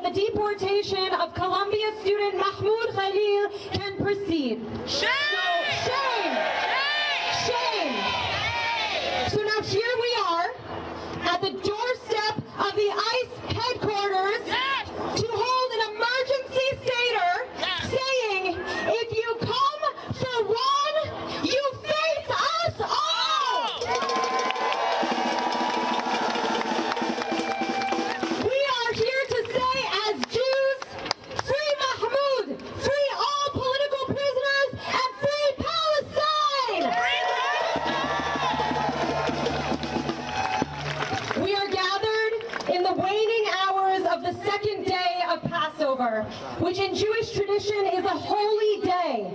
the deportation of Columbia student Mahmoud Khalil can proceed. Shame! So, shame! Shame! So now here we are at the doorstep of the ICE headquarters to hold an emergency Séder saying, if you come for one, you face us all! We are here to say as Jews, free Mahmoud, free all political prisoners, and free Palestine! We are gathered in the waning hours of the second day of Passover, which in Jewish tradition is a holy day.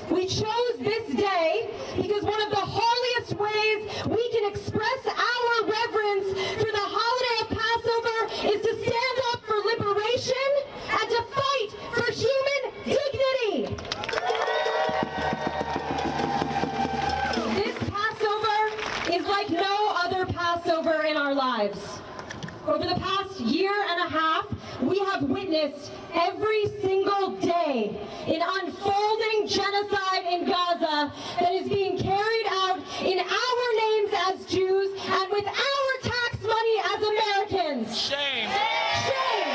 We chose this day because one of the holiest ways we can express our reverence for the holiday of Passover is to stand up for liberation and to fight for human dignity. This Passover is like no other Passover in our lives. Over the past year and a half, we have witnessed every single day an unfolding genocide in Gaza that is being carried out in our names as Jews and with our tax money as Americans. Shame! Shame!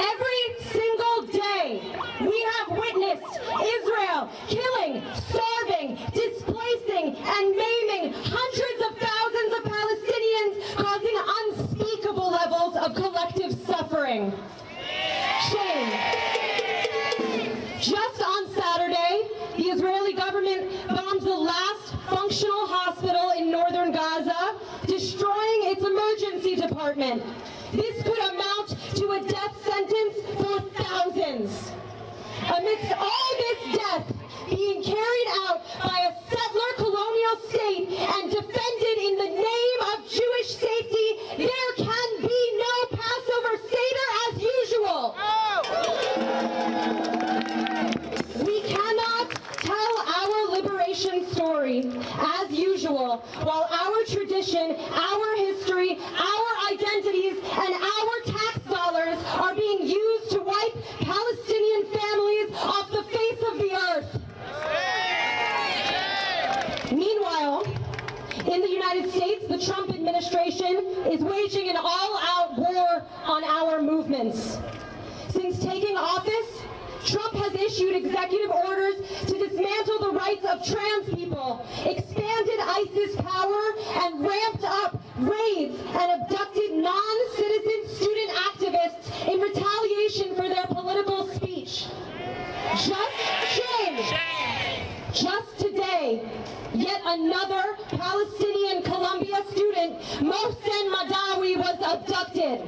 Every single day, we have witnessed Israel killing, starving, displacing, and maiming hundreds of thousands of Palestinians, causing unspeakable levels of collective suffering. Shame. Just on Saturday, the Israeli government bombed the last functional hospital in northern Gaza, destroying its emergency department. This could amount to a death sentence for thousands. Amidst all this death being carried out by a settler colonial state and defended in the name of Jewish safety, there can be no Passover Seder as usual. We cannot tell our liberation story as usual while our tradition, our history, our identities, and our tax dollars are being used to wipe Palestinian families off the face of the earth. Meanwhile, in the United States, the Trump administration is waging an all-out war on our movements. Since taking office, Trump has issued executive orders to dismantle the rights of trans people, expanded ISIS power, and ramped up raids and abducted non-citizen student activists in retaliation for their political speech. Just today, yet another Palestinian Columbia student, Mohsen Madawi, was abducted.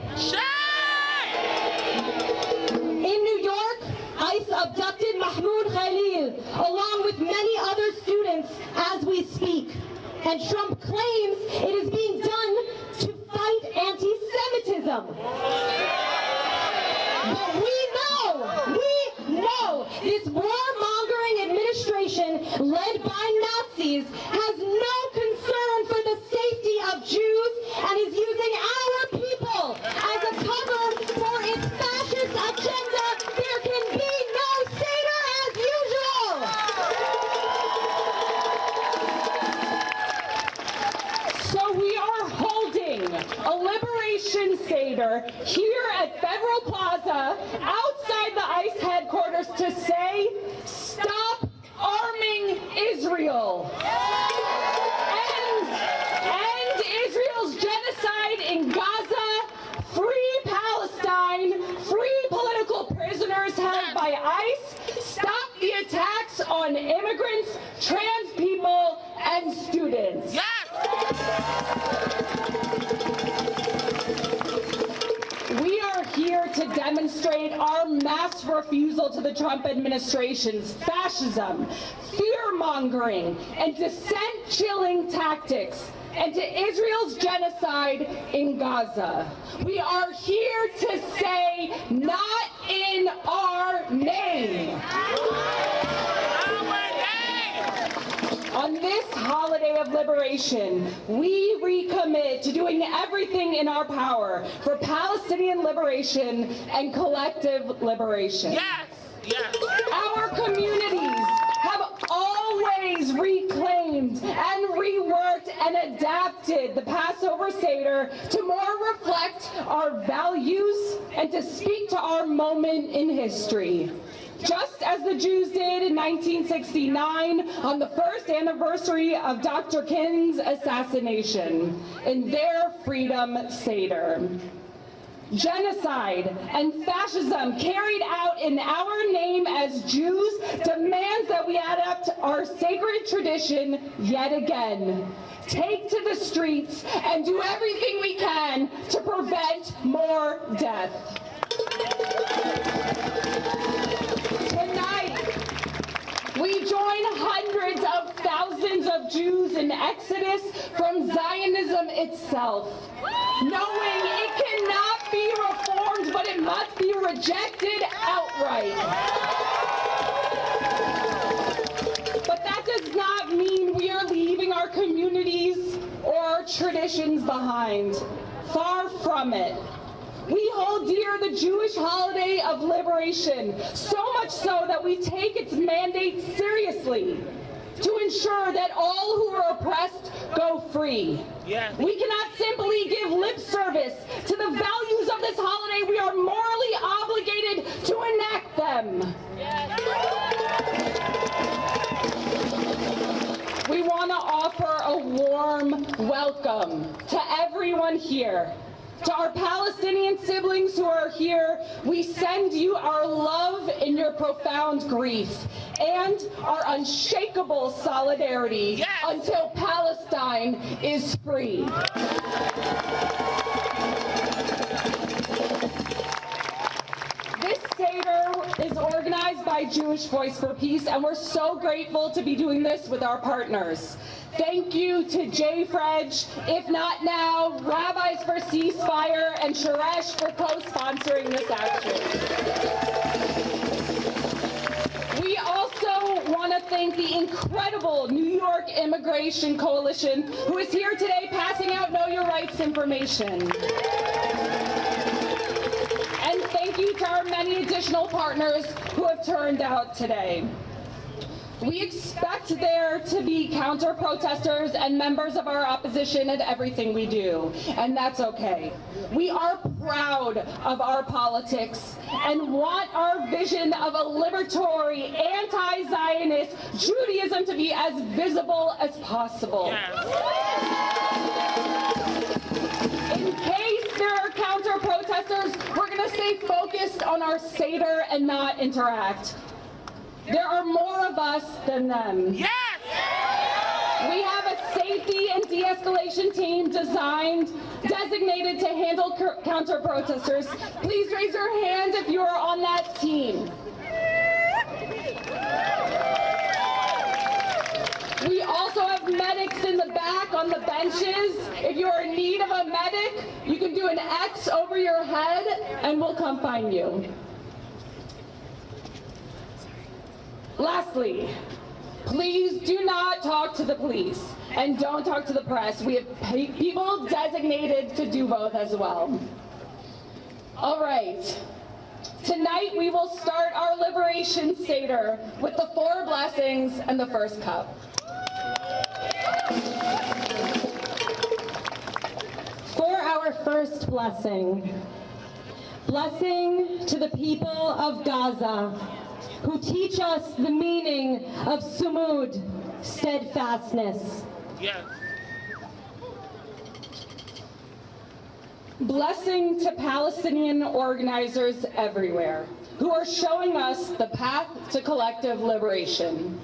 In New York, ICE abducted Mahmoud Khalil, along with many other students, as we speak. And Trump claims it is being done to fight anti-Semitism. But we know this warmongering administration, led by Nazis, has no concern for the safety of Jews and is using our people as a cover for its fascist agenda. There can be no Seder as usual. So we are holding a liberation Seder here at Federal Plaza outside the ICE headquarters to say, stop arming Israel. End Israel's genocide in Gaza, free Palestine, free political prisoners held by ICE, stop the attacks on immigrants, trans people, and students. We are here to demonstrate our mass refusal to the Trump administration's fascism, fear-mongering, and dissent-chilling tactics, and to Israel's genocide in Gaza. We are here to say, not in our name. On this holiday of liberation, we recommit to doing everything in our power for Palestinian liberation and collective liberation. Yes! Yes! Our communities have always reclaimed and reworked and adapted the Passover Seder to more reflect our values and to speak to our moment in history. Just as the Jews did in 1969 on the first anniversary of Dr. King's assassination in their Freedom Seder. Genocide and fascism carried out in our name as Jews demands that we adapt our sacred tradition yet again. Take to the streets and do everything we can to prevent more death. Tonight, we join hundreds of thousands of Jews in exodus from Zionism itself, knowing it cannot be reformed, but it must be rejected outright. But that does not mean we are leaving our communities or our traditions behind. Far from it. We hold dear the Jewish holiday of liberation, so much so that we take its mandate seriously to ensure that all who are oppressed go free. Yes. We cannot simply give lip service to the values of this holiday. We are morally obligated to enact them. Yes. We want to offer a warm welcome to everyone here. To our Palestinian siblings who are here, we send you our love in your profound grief and our unshakable solidarity. Yes. Until Palestine is free. This Seder is organized by Jewish Voice for Peace, and we're so grateful to be doing this with our partners. Thank you to JFREJ, If Not Now, Rabbis for Ceasefire, and Sharesh for co-sponsoring this action. We also want to thank the incredible New York Immigration Coalition, who is here today passing out Know Your Rights information. And thank you to our many additional partners who have turned out today. We expect there to be counter-protesters and members of our opposition at everything we do, and that's okay. We are proud of our politics and want our vision of a liberatory, anti-Zionist Judaism to be as visible as possible. In case there are counter-protesters, we're going to stay focused on our Seder and not interact. There are more of us than them. Yes! We have a safety and de-escalation team designated to handle counter-protesters. Please raise your hand if you are on that team. We also have medics in the back on the benches. If you are in need of a medic, you can do an X over your head and we'll come find you. Lastly, please do not talk to the police and don't talk to the press. We have people designated to do both as well. All right. Tonight we will start our Liberation Seder with the 4 blessings and the first cup. For our first blessing, blessing to the people of Gaza, who teach us the meaning of sumud, steadfastness. Yes. Blessing to Palestinian organizers everywhere, who are showing us the path to collective liberation.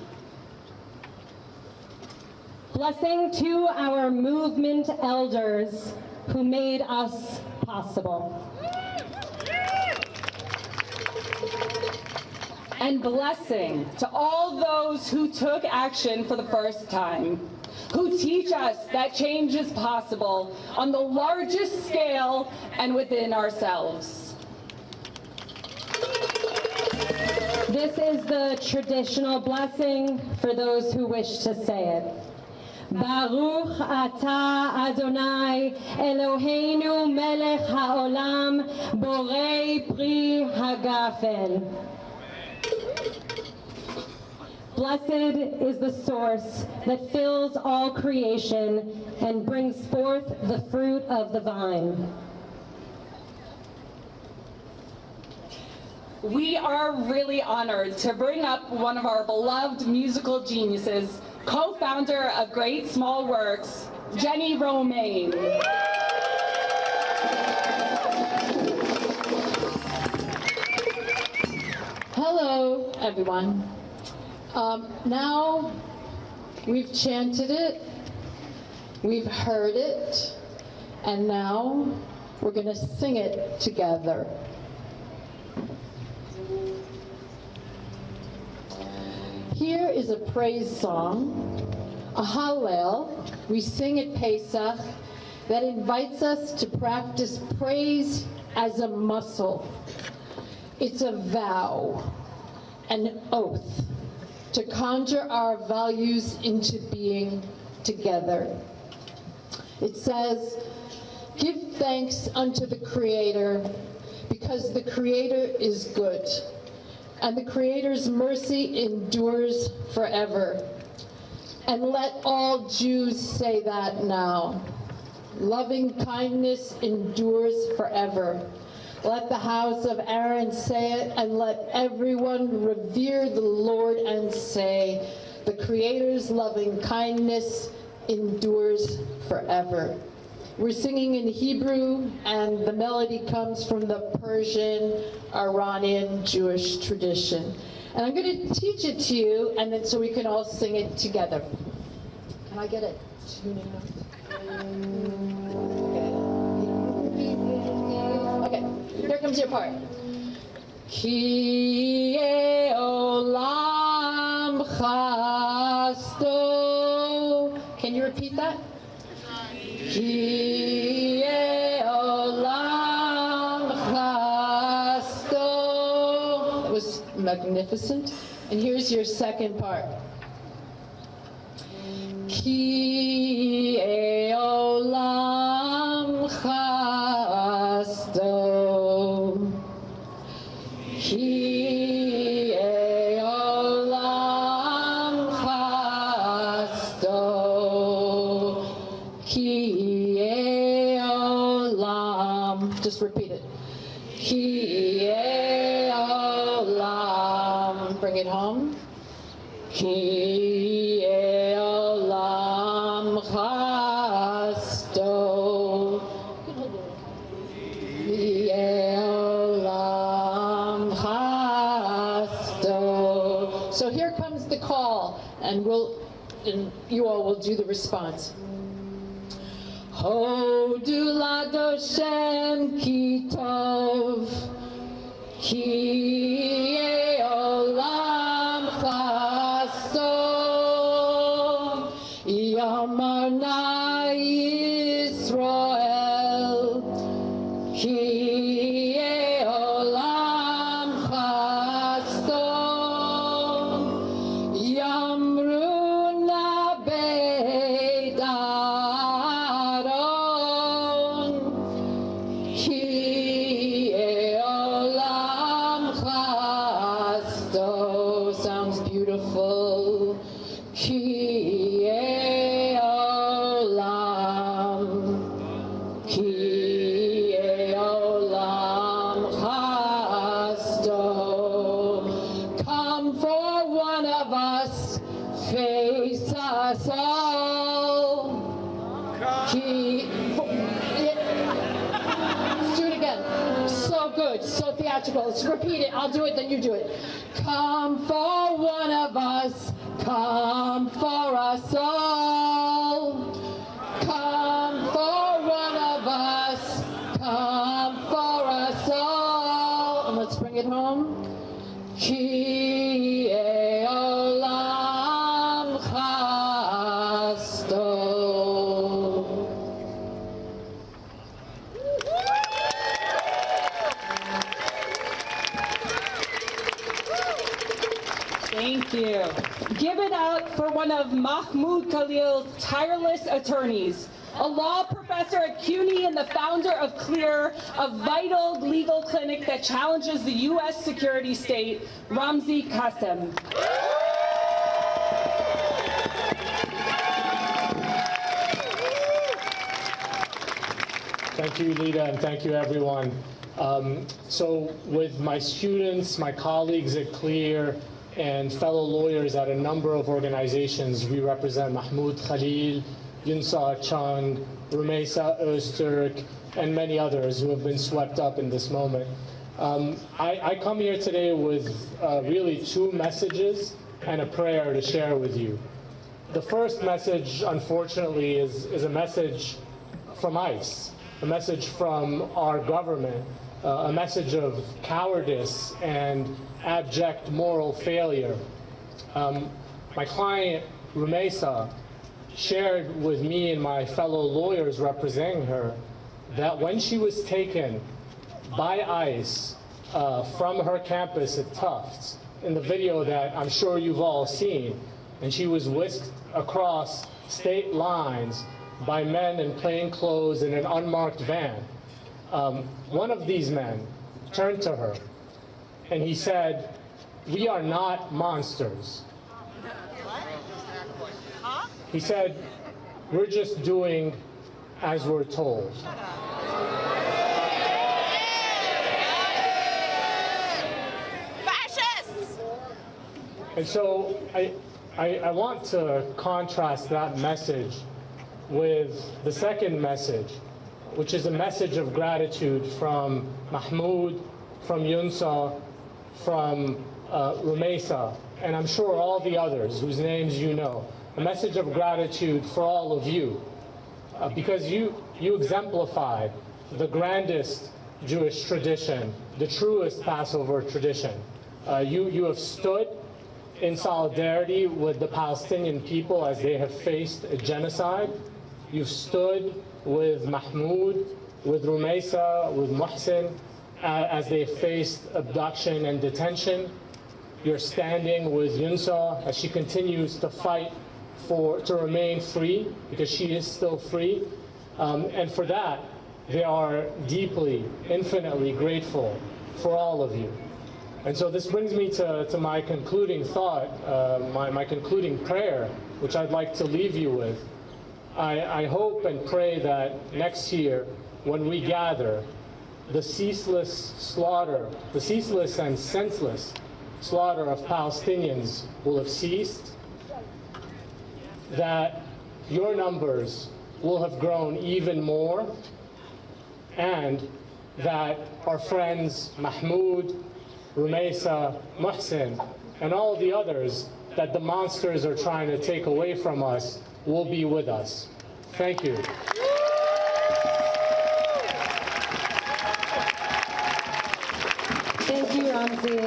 Blessing to our movement elders, who made us possible. And blessing to all those who took action for the first time, who teach us that change is possible on the largest scale and within ourselves. This is the traditional blessing for those who wish to say it. Baruch atah Adonai Eloheinu melech haolam borei pri hagafen. Blessed is the source that fills all creation and brings forth the fruit of the vine. We are really honored to bring up one of our beloved musical geniuses, co-founder of Great Small Works, Jenny Romaine. Hello, everyone. Now we've chanted it, we've heard it, and now we're going to sing it together. Here is a praise song, a hallel we sing at Pesach that invites us to practice praise as a muscle. It's a vow, an oath, to conjure our values into being together. It says, "Give thanks unto the Creator, because the Creator is good, and the Creator's mercy endures forever." And let all Jews say that now. Loving kindness endures forever. Let the house of Aaron say it, and let everyone revere the Lord and say, the Creator's loving kindness endures forever. We're singing in Hebrew, and the melody comes from the Persian, Iranian Jewish tradition. And I'm going to teach it to you, and then so we can all sing it together. Can I get a tuning note? Okay, here comes your part. Ki olam chasto. Can you repeat that? Ki olam chasto. That was magnificent. And here's your second part. Ki olam chasto. Ki olam chasto. Ki olam. Just repeat it. Ki olam. Bring it home. Ki olam chasto. Ki olam chasto. So here comes the call, and you all will do the response. Hodu l'Adoshem ki tov, ki olam chasto, yamarna Yisrael, ki olam chasto, yamruna beit Aaron, ki olam chasto. Sounds beautiful. Ki olam, ki olam chasto. Come for one of us, face us all. Ki, let's do it again. So good, so theatrical. Let's repeat it. I'll do it, then you do it. Come for one of us, come for us all. Come for one of us, come for us all. And let's bring it home. Ki olam chasto. Thank you. Give it up for one of Mahmoud Khalil's tireless attorneys, a law professor at CUNY and the founder of CLEAR, a vital legal clinic that challenges the U.S. security state, Ramzi Qasem. Thank you, Lita, and thank you, everyone. So with my students, my colleagues at CLEAR, and fellow lawyers at a number of organizations, we represent Mahmoud Khalil, Yunsa Chung, Rumeisa Öztürk, and many others who have been swept up in this moment. I come here today with really two messages and a prayer to share with you. The first message, unfortunately, is a message from ICE, a message from our government, a message of cowardice and abject moral failure. My client, Rumeisa, shared with me and my fellow lawyers representing her that when she was taken by ICE from her campus at Tufts, in the video that I'm sure you've all seen, and she was whisked across state lines by men in plain clothes in an unmarked van. One of these men turned to her and he said, "We are not monsters." He said, "We're just doing as we're told." Fascists! And so I want to contrast that message with the second message, which is a message of gratitude from Mahmoud, from Yunsa, from Rumeisa, and I'm sure all the others whose names you know. A message of gratitude for all of you, because you exemplify the grandest Jewish tradition, the truest Passover tradition. You have stood in solidarity with the Palestinian people as they have faced a genocide. You've stood with Mahmoud, with Rumeisa, with Muhsin, as they faced abduction and detention. You're standing with Yunsa as she continues to fight to remain free, because she is still free. And for that, they are deeply, infinitely grateful for all of you. And so this brings me to my concluding thought, my concluding prayer, which I'd like to leave you with. I hope and pray that next year, when we gather, the ceaseless slaughter, the ceaseless and senseless slaughter of Palestinians will have ceased, that your numbers will have grown even more, and that our friends Mahmoud, Rumeisa, Muhsin, and all the others that the monsters are trying to take away from us will be with us. Thank you. Thank you, Ramzi.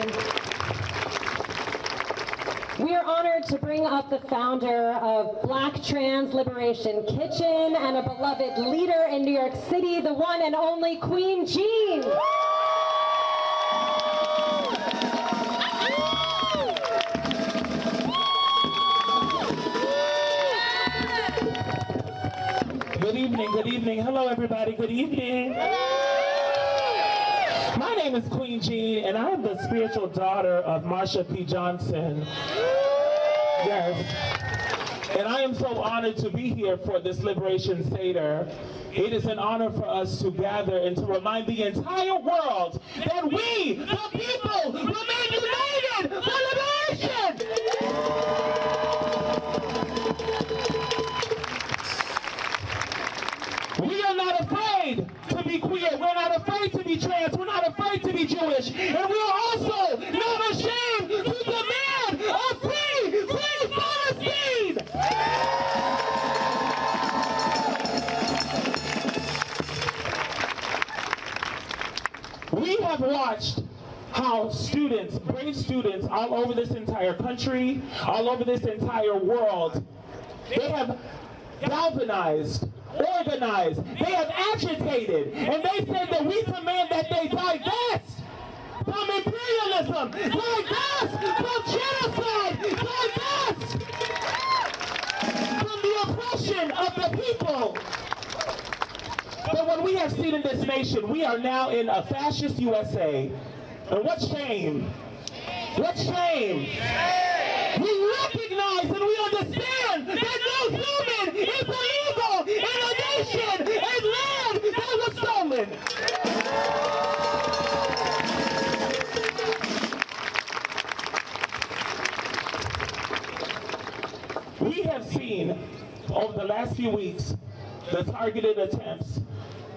We are honored to bring up the founder of Black Trans Liberation Kitchen and a beloved leader in New York City, the one and only Queen Jean. Good evening, good evening. Hello, everybody. Good evening. My name is Queen Jean, and I am the spiritual daughter of Marsha P. Johnson. Yes. And I am so honored to be here for this Liberation Seder. It is an honor for us to gather and to remind the entire world that we, the people, remain united for liberation. We are not afraid to be queer. We're not afraid to be trans. We're not afraid to be Jewish. And we are also not ashamed to demand a free Palestine. We have watched how students, brave students all over this entire country, all over this entire world, they have galvanized, organized, they have agitated, and they said that we demand that they divest from imperialism, divest from genocide, divest from the oppression of the people. But what we have seen in this nation, we are now in a fascist USA. And what shame! What shame! We recognize and we understand that no human is illegal in a nation and land that was stolen. We have seen over the last few weeks the targeted attempts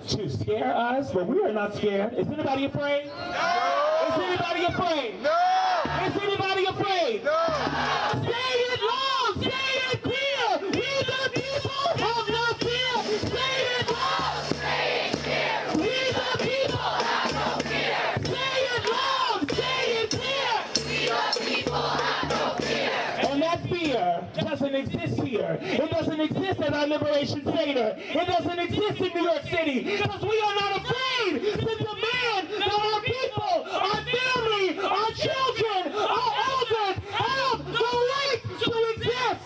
to scare us, but we are not scared. Is anybody afraid? No! Is anybody afraid? No! Is anybody afraid? No! Say it loud! Say it clear! We the people have no fear! Say it loud! Say it clear! We the people have no fear! Say it loud! Say it clear! We the people have no fear! And that fear doesn't exist here. It doesn't exist at our Liberation Seder. It doesn't exist in New York City because we are not afraid to demand that our people, our family, our children, our elders have the right to exist.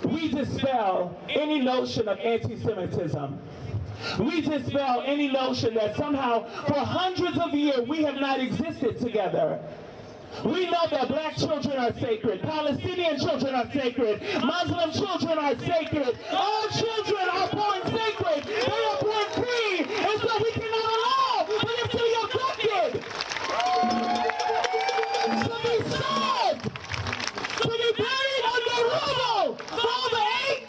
We dispel any notion of anti-Semitism. We dispel any notion that somehow for hundreds of years we have not existed together. We know that black children are sacred, Palestinian children are sacred, Muslim children are sacred, all children are born sacred, they are born free, and so we cannot allow for them to be abducted, to be sold, to be buried under rubble for over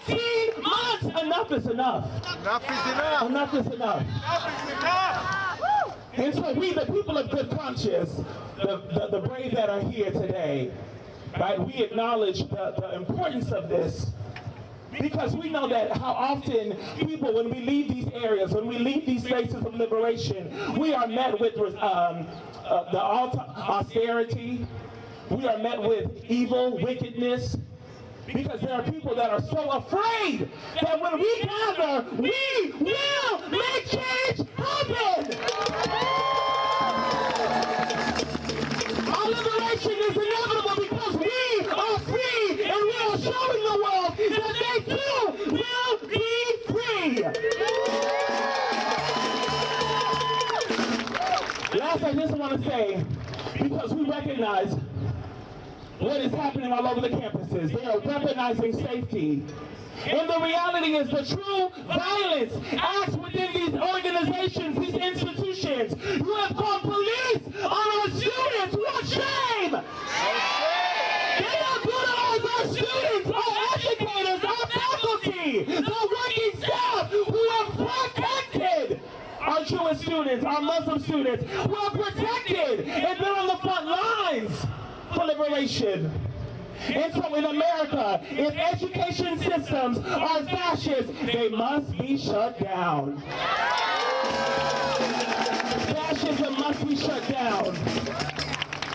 18 months. Enough is enough. Enough is enough. Enough is enough. Enough is enough. And so we, the people of good conscience, the brave that are here today, right, we acknowledge the importance of this because we know that how often people, when we leave these areas, when we leave these spaces of liberation, we are met with the austerity, we are met with evil, wickedness, because there are people that are so afraid that when we gather, we will make change happen. Our liberation is inevitable because we are free and we are showing the world that they too will be free. Last, I just want to say, because we recognize what is happening all over the campuses. They are weaponizing safety. And the reality is the true violence acts within these organizations, these institutions. You have called police on our students. What shame! They have brutalized our students, our educators, our faculty, the working staff who have protected our Jewish students, our Muslim students, who are protected and been on the front lines for liberation. And so in America, if education systems are fascist, they must be shut down. Fascism must be shut down.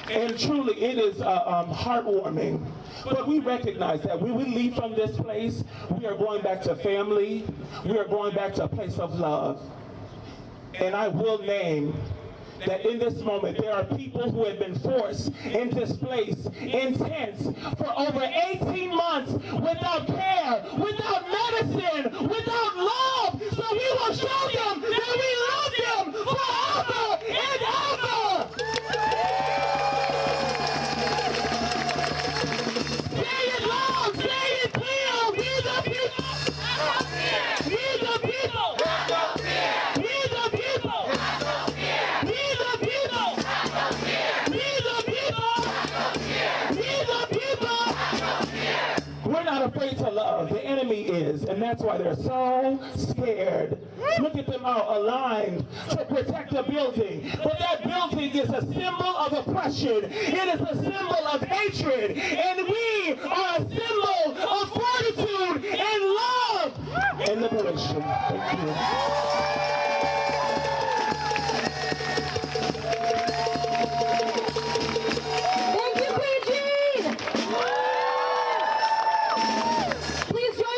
And truly, it is heartwarming. But we recognize that when we leave from this place, we are going back to family. We are going back to a place of love. And I will name that in this moment there are people who have been forced and displaced in tents for over 18 months without care, without medicine, without love. So we will show them that we love them forever and ever. Say it loud, say it clear. We the people have no fear. We the people have no fear. We the people have no fear. We the people have no fear. We the people have no fear. We the people have no fear. We're not afraid to love. The enemy is, and that's why they're so scared. Look at them all aligned to protect a building. But that building is a symbol of oppression. It is a symbol of hatred. And we are a symbol of fortitude and love and liberation. Thank you. Thank you, Queen Jean! Please join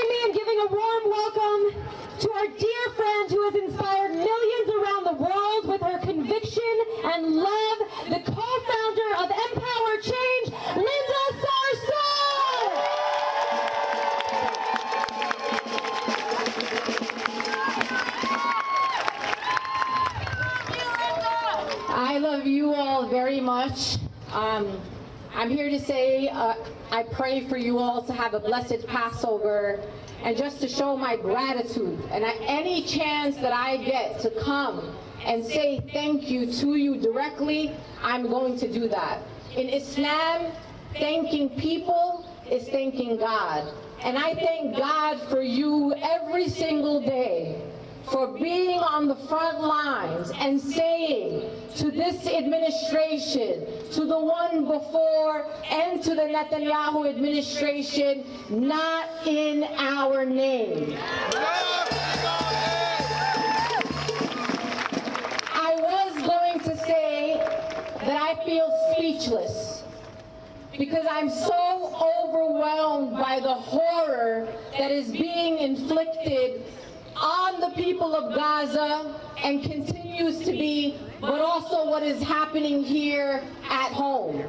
I'm here to say I pray for you all to have a blessed Passover, and just to show my gratitude. And any chance that I get to come and say thank you to you directly, I'm going to do that. In Islam, thanking people is thanking God. And I thank God for you every single day for being on the front lines and saying to this administration, to the one before, and to the Netanyahu administration, not in our name. I was going to say that I feel speechless because I'm so overwhelmed by the horror that is being inflicted on the people of Gaza and continues to be, but also what is happening here at home.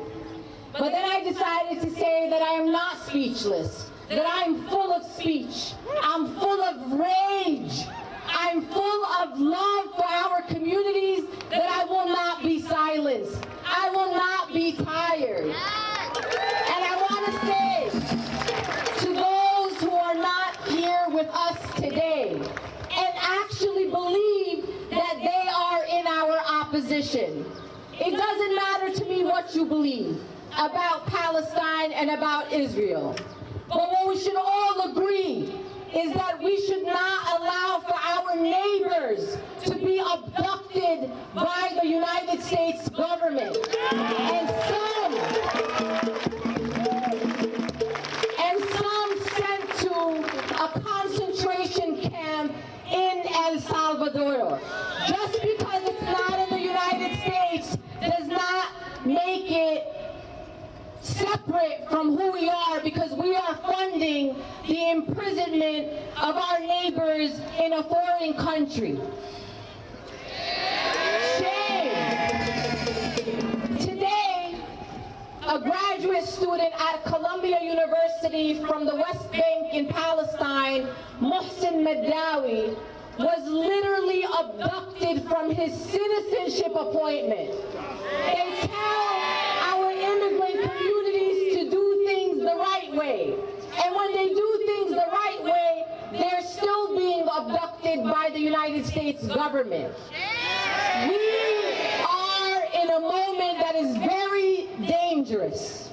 But then I decided to say that I am not speechless, that I'm full of speech, I'm full of rage, I'm full of love for our communities, that I will not be silenced, I will not be tired. And I want to say to those who are not here with us today and actually believe that they are in our opposition, it doesn't matter to me what you believe about Palestine and about Israel. But what we should all agree is that we should not allow for our neighbors to be abducted by the United States government. And some sent to a concentration camp in El Salvador. Just because it's not in the United States does not make it separate from who we are, because we are funding the imprisonment of our neighbors in a foreign country. Shame. Today, a graduate student at Columbia University from the West Bank in Palestine, Mohsen Medawi, was literally abducted from his citizenship appointment. They tell our immigrant communities to do things the right way. And when they do things the right way, they're still being abducted by the United States government. We are in a moment that is very dangerous.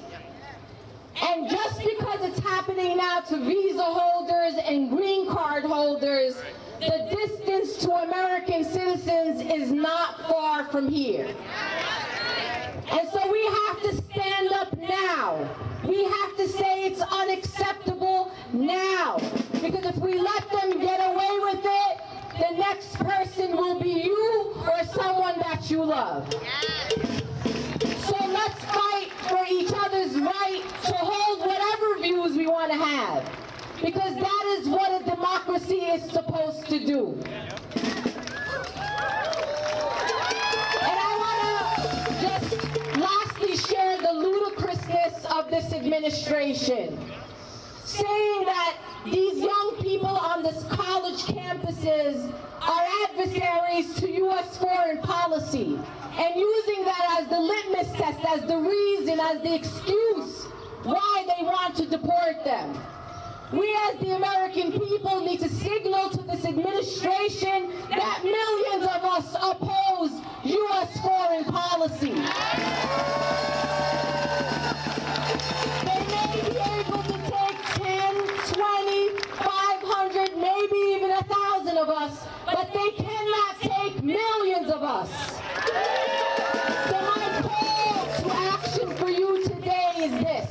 And just because it's happening now to visa holders and green card holders, the distance to American citizens is not far from here. And so we have to stand up now. We have to say it's unacceptable now. Because if we let them get away with it, the next person will be you or someone that you love. So let's fight for each other's right to hold whatever views we want to have. Because that is what a democracy is supposed to do. And I want to just lastly share the ludicrousness of this administration. Saying that these young people on this college campuses are adversaries to U.S. foreign policy, and using that as the litmus test, as the reason, as the excuse why they want to deport them. We as the American people need to signal to this administration that millions of us oppose U.S. foreign policy. They may be able to take 10, 20, 500, maybe even 1,000 of us, but they cannot take millions of us. So my call to action for you today is this.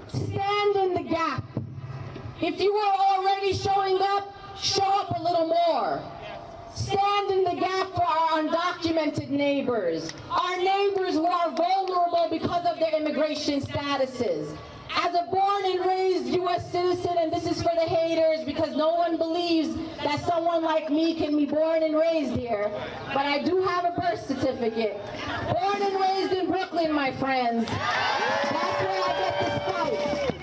Stand in the gap. If you are already showing up, show up a little more. Stand in the gap for our undocumented neighbors, our neighbors who are vulnerable because of their immigration statuses. As a born and raised U.S. citizen, and this is for the haters because no one believes that someone like me can be born and raised here, but I do have a birth certificate. Born and raised in Brooklyn, my friends. That's where I get this fight.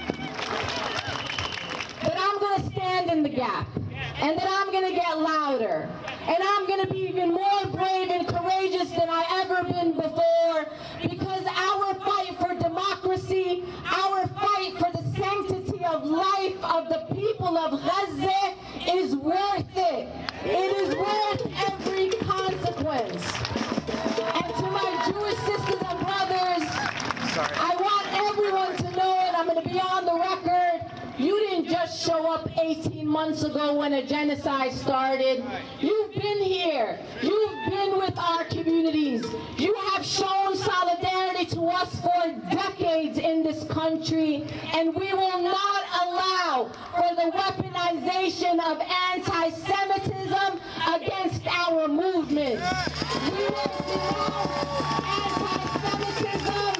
But I'm going to stand in the gap, and then I'm going to get louder, and I'm going to be even more brave and courageous than I ever been before, because our see, our fight for the sanctity of life of the people of Gaza is worth it. It is worth every consequence. And to my Jewish sisters and brothers, I want everyone to know, and I'm going to be on the record, you didn't just show up 18 months ago when a genocide started. You've been here. You've been with our communities. You have shown solidarity to us for decades in this country, and we will not allow for the weaponization of anti-Semitism against our movement. We will denounce anti-Semitism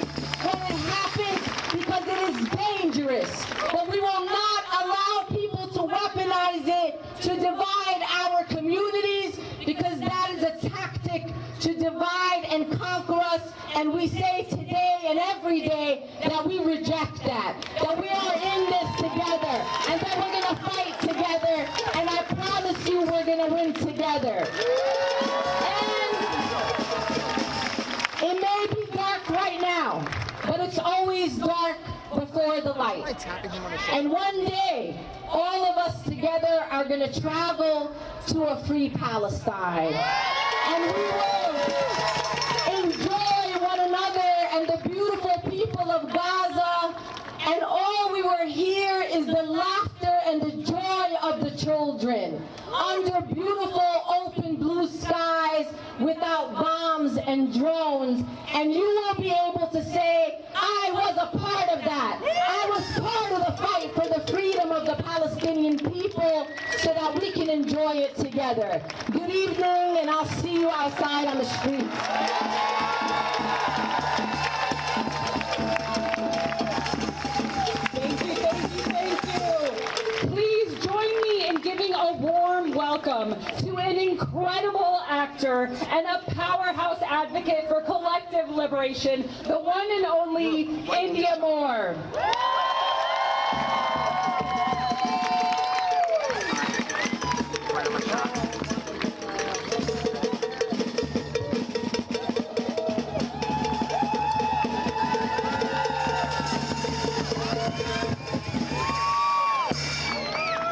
when it happens because it is dangerous. But we will not allow people to weaponize it to divide our communities, because that is a tactic to divide and conquer us. And we say today and every day that we reject that we are in this together, and that we're going to fight together, and I promise you we're going to win together. And it may be dark right now, but it's always dark before the light. And one day, all of us together are going to travel to a free Palestine. And we will enjoy one another and the beautiful people of Gaza. And all we will hear is the laughter and the joy of the children under beautiful open blue skies without bombs and drones. And you will be able to say, I was a part of that. I was part of the fight for the freedom of the Palestinian people, so that we can enjoy it together. Good evening, and I'll see you outside on the streets. A warm welcome to an incredible actor and a powerhouse advocate for collective liberation, the one and only India Moore.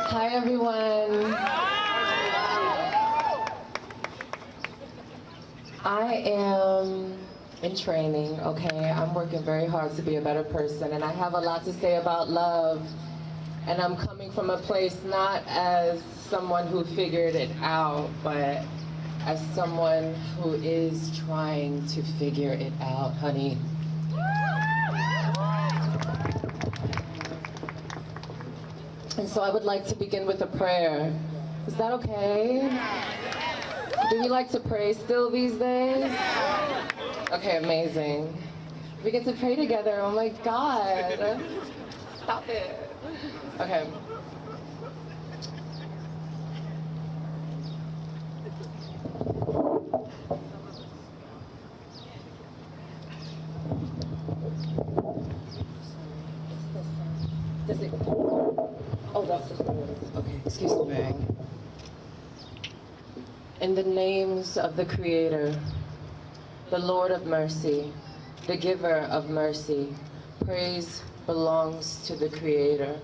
Hi, everyone. I am in training, okay? I'm working very hard to be a better person, and I have a lot to say about love. And I'm coming from a place not as someone who figured it out, but as someone who is trying to figure it out, honey. And so I would like to begin with a prayer. Is that okay? Do we like to pray still these days? Okay, amazing. We get to pray together, oh my God. Stop it. Okay. Does it? Oh, that's just okay. Excuse me. In the names of the Creator, the Lord of mercy, the giver of mercy, praise belongs to the Creator,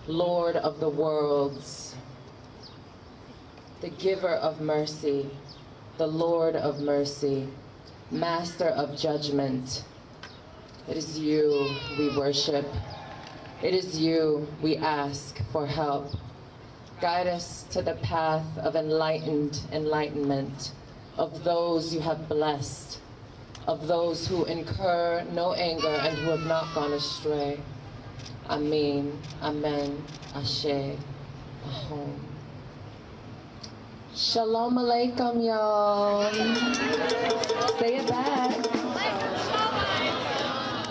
Lord of the worlds, the giver of mercy, the Lord of mercy, Master of judgment. It is you we worship. It is you we ask for help. Guide us to the path of enlightenment, of those you have blessed, of those who incur no anger and who have not gone astray. Amen, amen, ashe, ahom. Shalom alaikum, y'all. Say it back.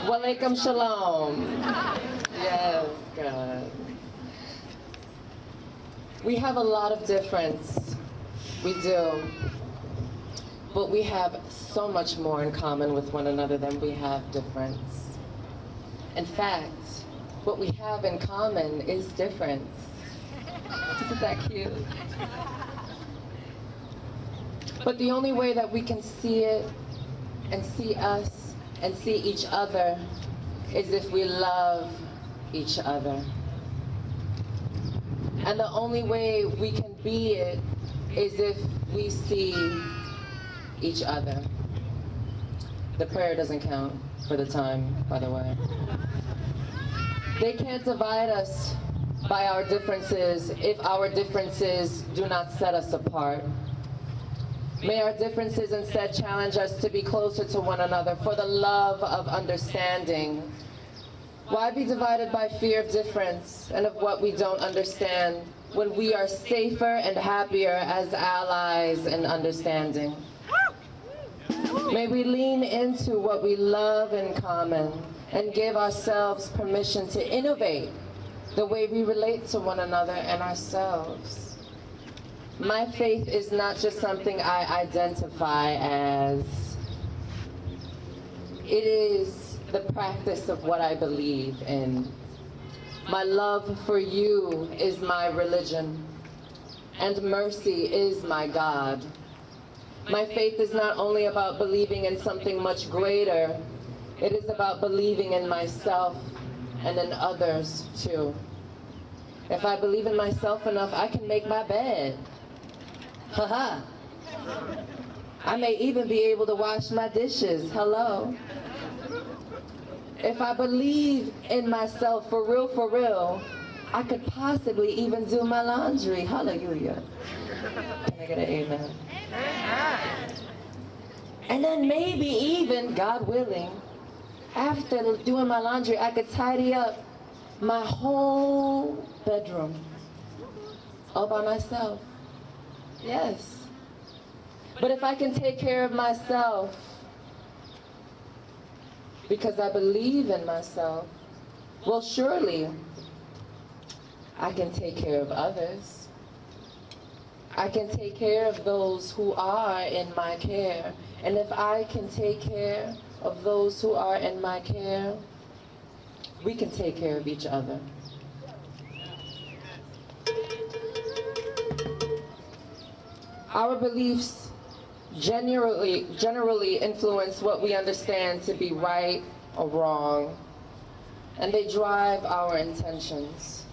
Walaikum shalom. Yes, God. We have a lot of difference. We do. But we have so much more in common with one another than we have difference. In fact, what we have in common is difference. Isn't that cute? But the only way that we can see it and see us and see each other is if we love each other. And the only way we can be it is if we see each other. The prayer doesn't count for the time, by the way. They can't divide us by our differences if our differences do not set us apart. May our differences instead challenge us to be closer to one another for the love of understanding. Why be divided by fear of difference and of what we don't understand when we are safer and happier as allies in understanding? May we lean into what we love in common and give ourselves permission to innovate the way we relate to one another and ourselves. My faith is not just something I identify as. It is the practice of what I believe in. My love for you is my religion, and mercy is my God. My faith is not only about believing in something much greater, it is about believing in myself and in others too. If I believe in myself enough, I can make my bed. Haha. I may even be able to wash my dishes. Hello. If I believe in myself for real, I could possibly even do my laundry. Hallelujah. Can I get an amen? And then maybe even, God willing, after doing my laundry, I could tidy up my whole bedroom all by myself. Yes. But if I can take care of myself because I believe in myself, well, surely I can take care of others. I can take care of those who are in my care. And if I can take care of those who are in my care, we can take care of each other. Our beliefs generally influence what we understand to be right or wrong, and they drive our intentions.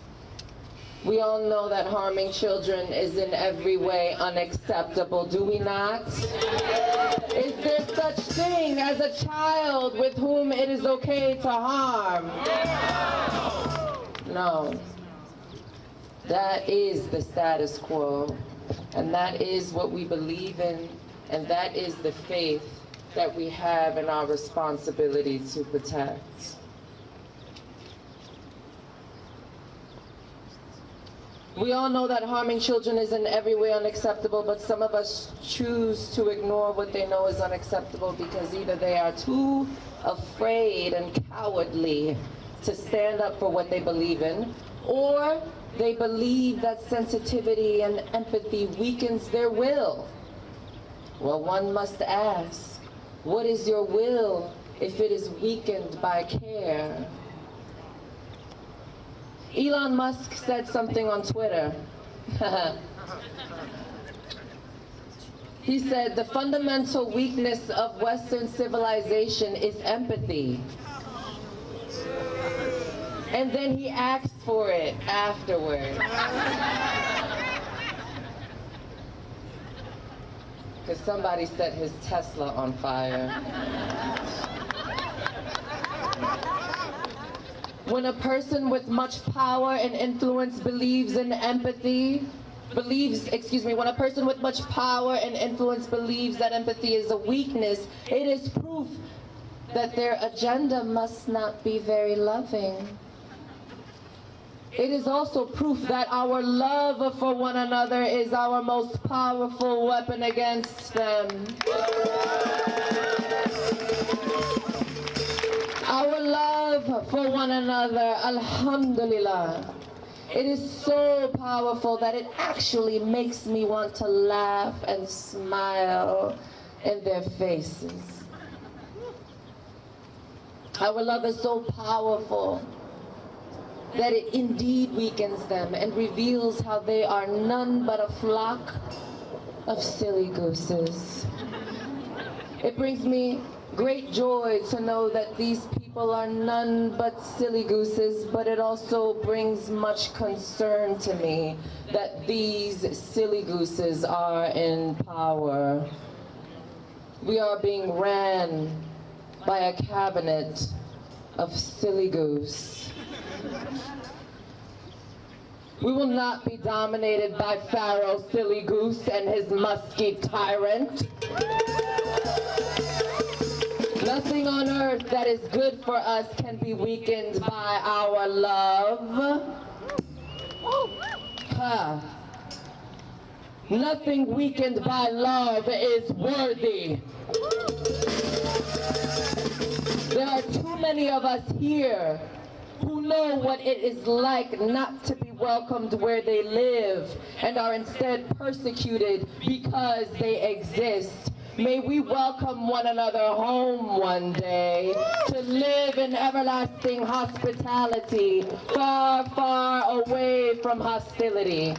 We all know that harming children is in every way unacceptable, do we not? Is there such thing as a child with whom it is okay to harm? No. That is the status quo, and that is what we believe in, and that is the faith that we have in our responsibility to protect. We all know that harming children is in every way unacceptable, but some of us choose to ignore what they know is unacceptable because either they are too afraid and cowardly to stand up for what they believe in, or they believe that sensitivity and empathy weakens their will. Well, one must ask, what is your will if it is weakened by care? Elon Musk said something on Twitter. He said, the fundamental weakness of Western civilization is empathy. And then he asked for it afterwards. Because somebody set his Tesla on fire. When a person with much power and influence believes in empathy, when a person with much power and influence believes that empathy is a weakness, it is proof that their agenda must not be very loving. It is also proof that our love for one another is our most powerful weapon against them. Our love for one another, alhamdulillah, it is so powerful that it actually makes me want to laugh and smile in their faces. Our love is so powerful that it indeed weakens them and reveals how they are none but a flock of silly gooses. It brings me great joy to know that these people people are none but silly gooses, but it also brings much concern to me that these silly gooses are in power. We are being ran by a cabinet of silly goose. We will not be dominated by Pharaoh Silly Goose and his musky tyrant. Nothing on earth that is good for us can be weakened by our love. Nothing weakened by love is worthy. There are too many of us here who know what it is like not to be welcomed where they live and are instead persecuted because they exist. May we welcome one another home one day to live in everlasting hospitality, far, far away from hostility.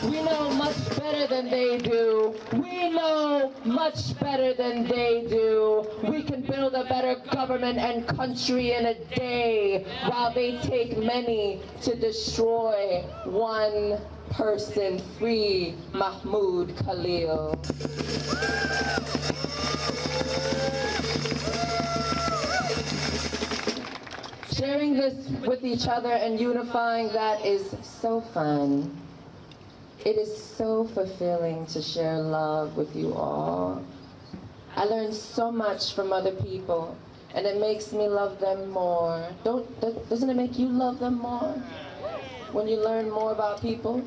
We know much better than they do. We know much better than they do. We can build a better government and country in a day while they take many to destroy one person. Free Mahmoud Khalil. Sharing this with each other and unifying that is so fun. It is so fulfilling to share love with you all. I learn so much from other people, and it makes me love them more. Doesn't it make you love them more? When you learn more about people,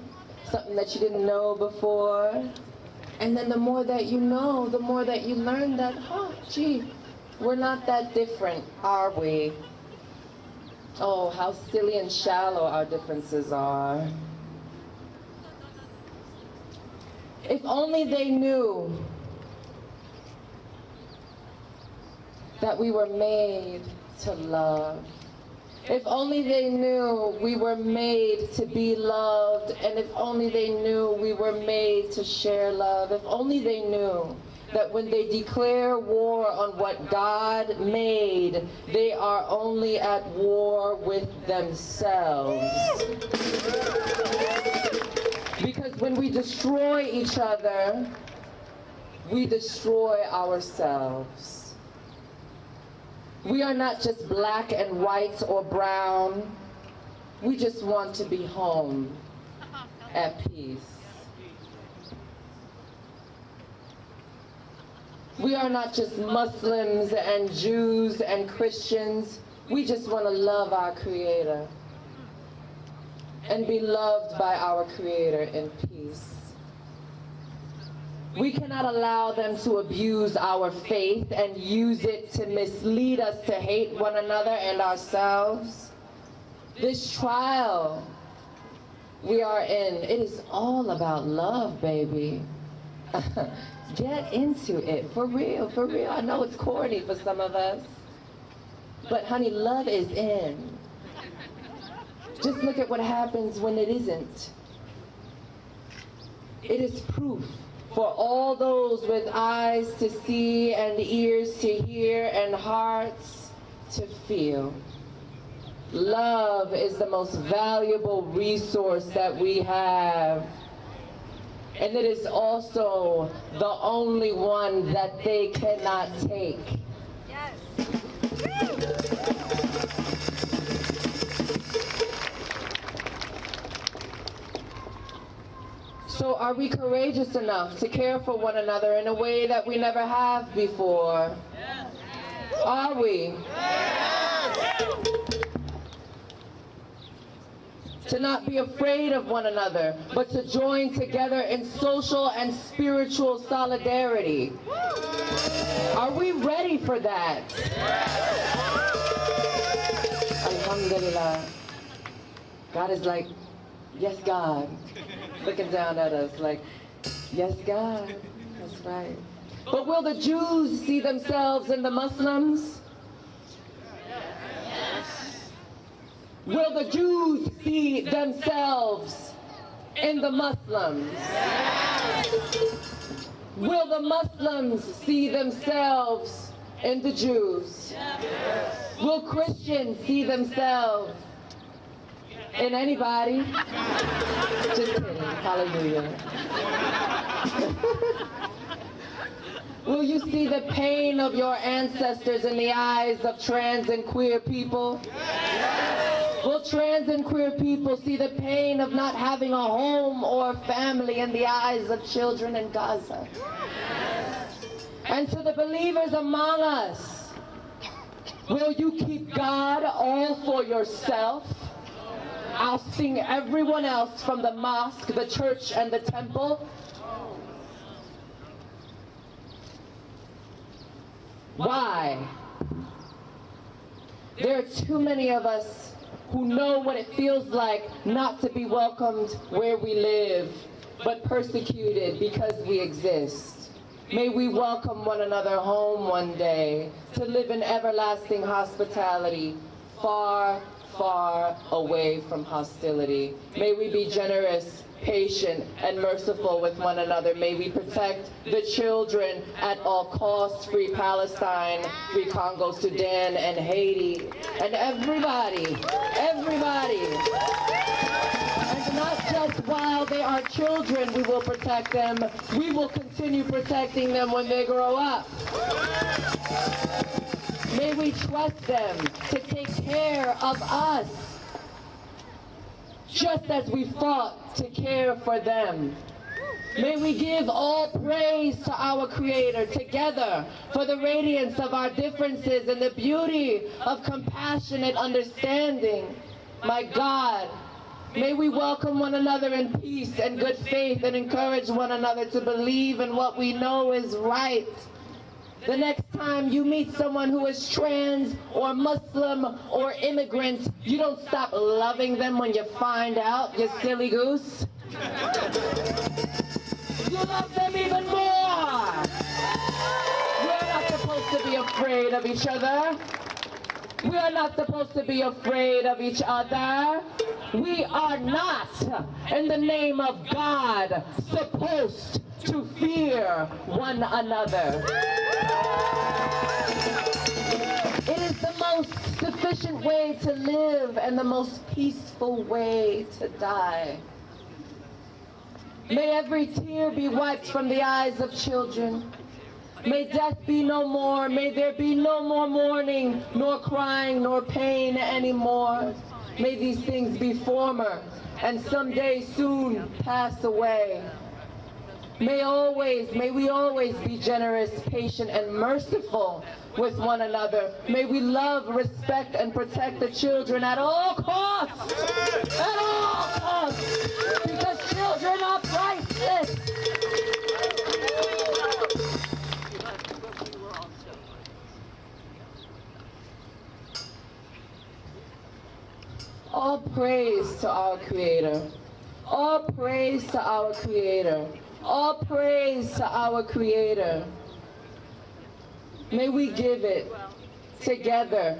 something that you didn't know before. And then the more that you know, the more that you learn that, gee, we're not that different, are we? Oh, how silly and shallow our differences are. If only they knew that we were made to love. If only they knew we were made to be loved, and if only they knew we were made to share love. If only they knew that when they declare war on what God made, they are only at war with themselves. Because when we destroy each other, we destroy ourselves. We are not just black and white or brown. We just want to be home at peace. We are not just Muslims and Jews and Christians. We just want to love our Creator and be loved by our Creator in peace. We cannot allow them to abuse our faith and use it to mislead us to hate one another and ourselves. This trial we are in, it is all about love, baby. Get into it, for real, for real. I know it's corny for some of us, but honey, love is in. Just look at what happens when it isn't. It is proof for all those with eyes to see and ears to hear and hearts to feel. Love is the most valuable resource that we have. And it is also the only one that they cannot take. Yes. So are we courageous enough to care for one another in a way that we never have before? Yes. Are we? Yes. To not be afraid of one another, but to join together in social and spiritual solidarity. Are we ready for that? Alhamdulillah. God is like, yes, God. Looking down at us like, yes, God. That's right. But will the Jews see themselves in the Muslims? Will the Jews see themselves in the Muslims? Will the Muslims see themselves in the Jews? Will Christians see themselves in anybody? Just kidding. Hallelujah. Will you see the pain of your ancestors in the eyes of trans and queer people? Will trans and queer people see the pain of not having a home or family in the eyes of children in Gaza? And to the believers among us, will you keep God all for yourself, ousting everyone else from the mosque, the church, and the temple? Why? There are too many of us who know what it feels like not to be welcomed where we live, but persecuted because we exist. May we welcome one another home one day to live in everlasting hospitality, far, far away from hostility. May we be generous, patient, and merciful with one another. May we protect the children at all costs. Free Palestine, free Congo, Sudan, and Haiti, and everybody. And not just while they are children we will protect them, we will continue protecting them when they grow up. May we trust them to take care of us, just as we fought to care for them. May we give all praise to our Creator together for the radiance of our differences and the beauty of compassionate understanding. My God, may we welcome one another in peace and good faith and encourage one another to believe in what we know is right. The next time you meet someone who is trans or Muslim or immigrant, you don't stop loving them when you find out, you silly goose. You love them even more. We're not supposed to be afraid of each other. We are not supposed to be afraid of each other. We are not, in the name of God, supposed to fear one another. It is the most sufficient way to live and the most peaceful way to die. May every tear be wiped from the eyes of children. May death be no more. May there be no more mourning, nor crying, nor pain anymore. May these things be former and someday soon pass away. May we always be generous, patient, and merciful with one another. May we love, respect, and protect the children at all costs. At all costs. Because children are priceless. All praise to our Creator. All praise to our Creator. All praise to our Creator. May we give it together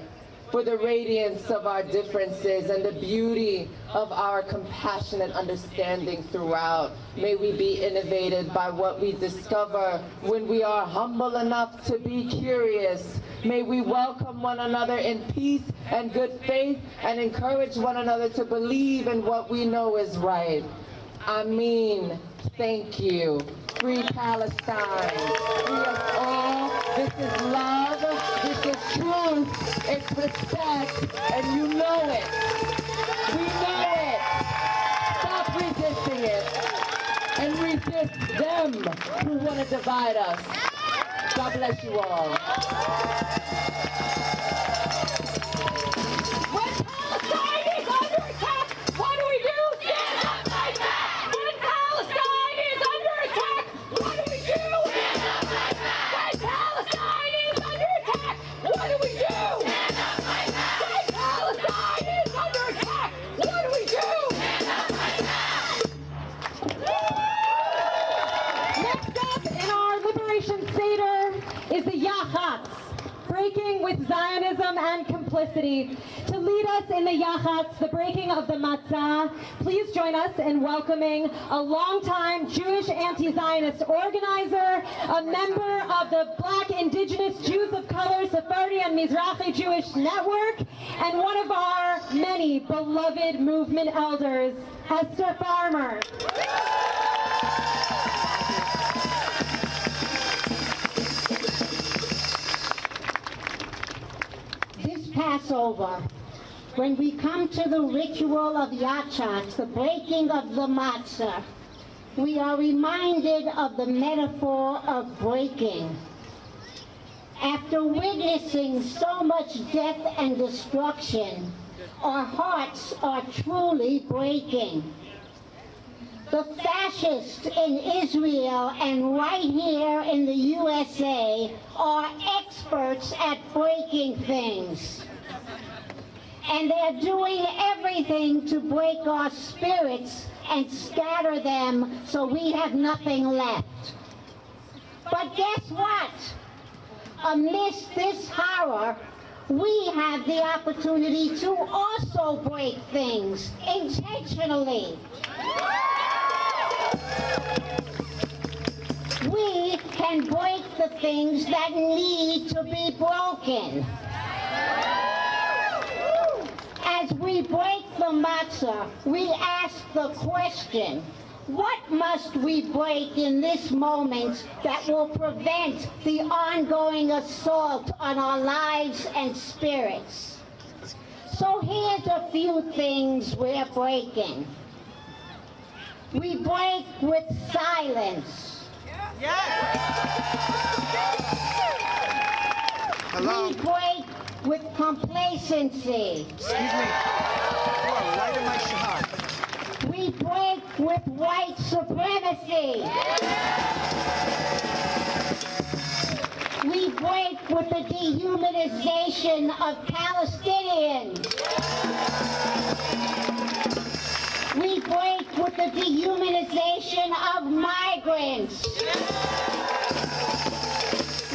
for the radiance of our differences and the beauty of our compassionate understanding throughout. May we be innovated by what we discover when we are humble enough to be curious. May we welcome one another in peace and good faith and encourage one another to believe in what we know is right. I mean, thank you. Free Palestine. Free us all. This is love. This is truth. It's respect. And you know it. We know it. Stop resisting it. And resist them who want to divide us. God bless you all. When Palestine is under attack, what do we do? Stand up, fight back! When Palestine is under attack, what do we do? Stand up, fight back! When Palestine is under attack, what do we do? Stand up, fight back! When Palestine is under attack, what do we do? Stand up, fight back! Next up in our Liberation Seder is the Yachats, breaking Zionism and complicity. To lead us in the Yachatz, the breaking of the matzah, please join us in welcoming a longtime Jewish anti-Zionist organizer, a member of the Black Indigenous Jews of Color Sephardi and Mizrahi Jewish Network, and one of our many beloved movement elders, Esther Farmer. This Passover, when we come to the ritual of Yachatz, the breaking of the matzah, we are reminded of the metaphor of breaking. After witnessing so much death and destruction, our hearts are truly breaking. The fascists in Israel and right here in the USA are experts at breaking things. And they're doing everything to break our spirits and scatter them so we have nothing left. But guess what? Amidst this horror, we have the opportunity to also break things intentionally. We can break the things that need to be broken. As we break the matzah, we ask the question, what must we break in this moment that will prevent the ongoing assault on our lives and spirits? So here's a few things we're breaking. We break with silence. Hello? We break with complacency. Excuse me. You are right in my shot. We break with white supremacy. We break with the dehumanization of Palestinians. We break with the dehumanization of migrants.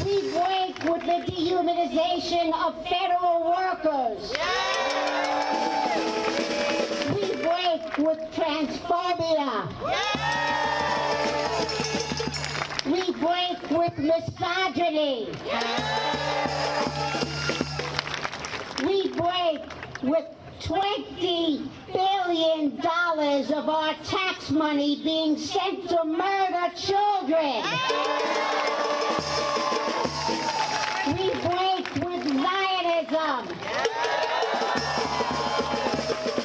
We break with the dehumanization of federal workers. We break with transphobia. We break with misogyny. We break with $20 billion of our tax money being sent to murder children. We break with Zionism.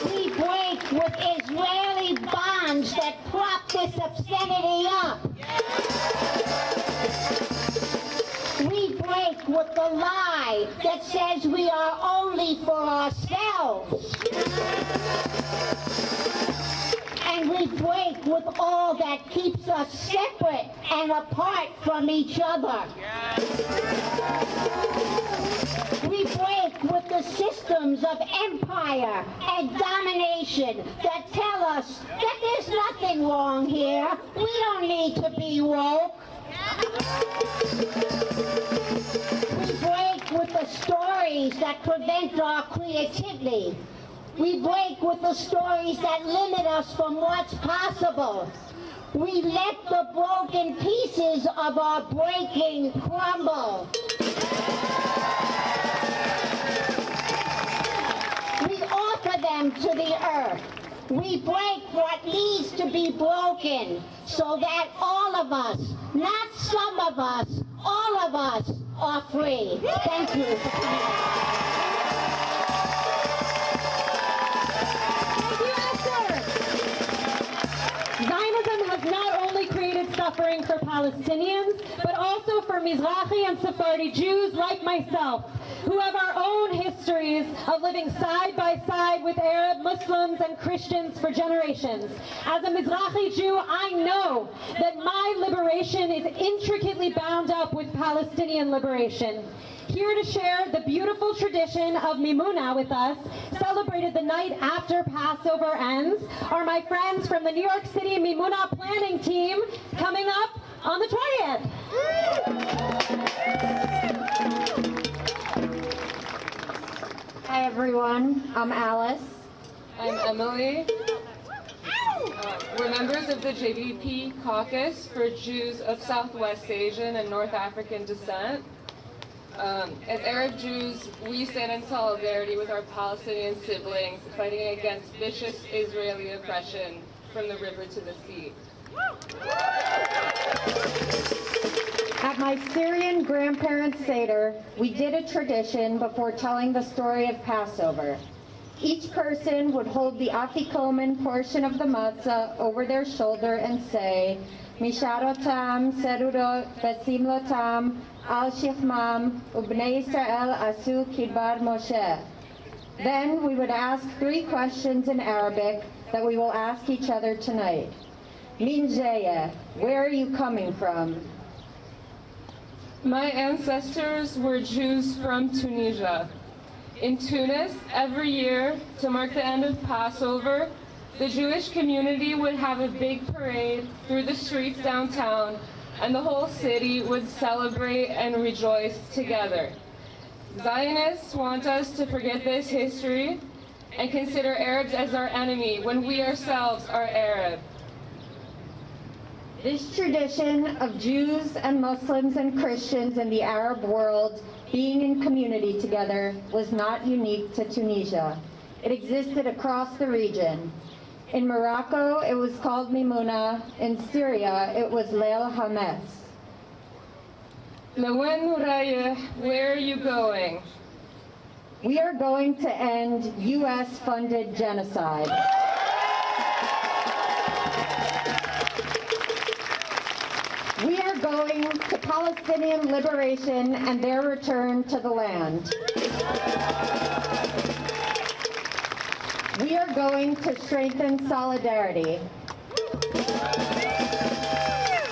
We break with Israeli bonds that prop this obscenity up. We break with the lie that says we are only for ourselves. And we break with all that keeps us separate and apart from each other. We break with the systems of empire and domination that tell us that there's nothing wrong here. We don't need to be woke. We break with the stories that prevent our creativity. We break with the stories that limit us from what's possible. We let the broken pieces of our breaking crumble. We offer them to the earth. We break what needs to be broken so that all of us, not some of us, all of us are free. Thank you. Zionism has not only created suffering for Palestinians, but also for Mizrahi and Sephardi Jews like myself, who have our own histories of living side by side with Arab Muslims and Christians for generations. As a Mizrahi Jew, I know that my liberation is intricately bound up with Palestinian liberation. Here to share the beautiful tradition of Mimuna with us, celebrated the night after Passover ends, are my friends from the New York City Mimuna planning team, coming up on the 20th. Hi everyone, I'm Alice. I'm Emily. We're members of the JVP caucus for Jews of Southwest Asian and North African descent. As Arab Jews, we stand in solidarity with our Palestinian siblings fighting against vicious Israeli oppression from the river to the sea. At my Syrian grandparents' Seder, we did a tradition before telling the story of Passover. Each person would hold the afikomen portion of the matzah over their shoulder and say, Misharotam, Serurot, Besimlotam, Al Shichmam, Ubnei Israel Asu Kidbar Moshe. Then we would ask 3 questions in Arabic that we will ask each other tonight. Min Jaya, where are you coming from? My ancestors were Jews from Tunisia. In Tunis, every year, to mark the end of Passover, the Jewish community would have a big parade through the streets downtown, and the whole city would celebrate and rejoice together. Zionists want us to forget this history and consider Arabs as our enemy when we ourselves are Arab. This tradition of Jews and Muslims and Christians in the Arab world being in community together was not unique to Tunisia. It existed across the region. In Morocco, it was called Mimuna. In Syria, it was Leil Hametz. Lawen Murayeh, where are you going? We are going to end U.S.-funded genocide. We are going to Palestinian liberation and their return to the land. We are going to strengthen solidarity.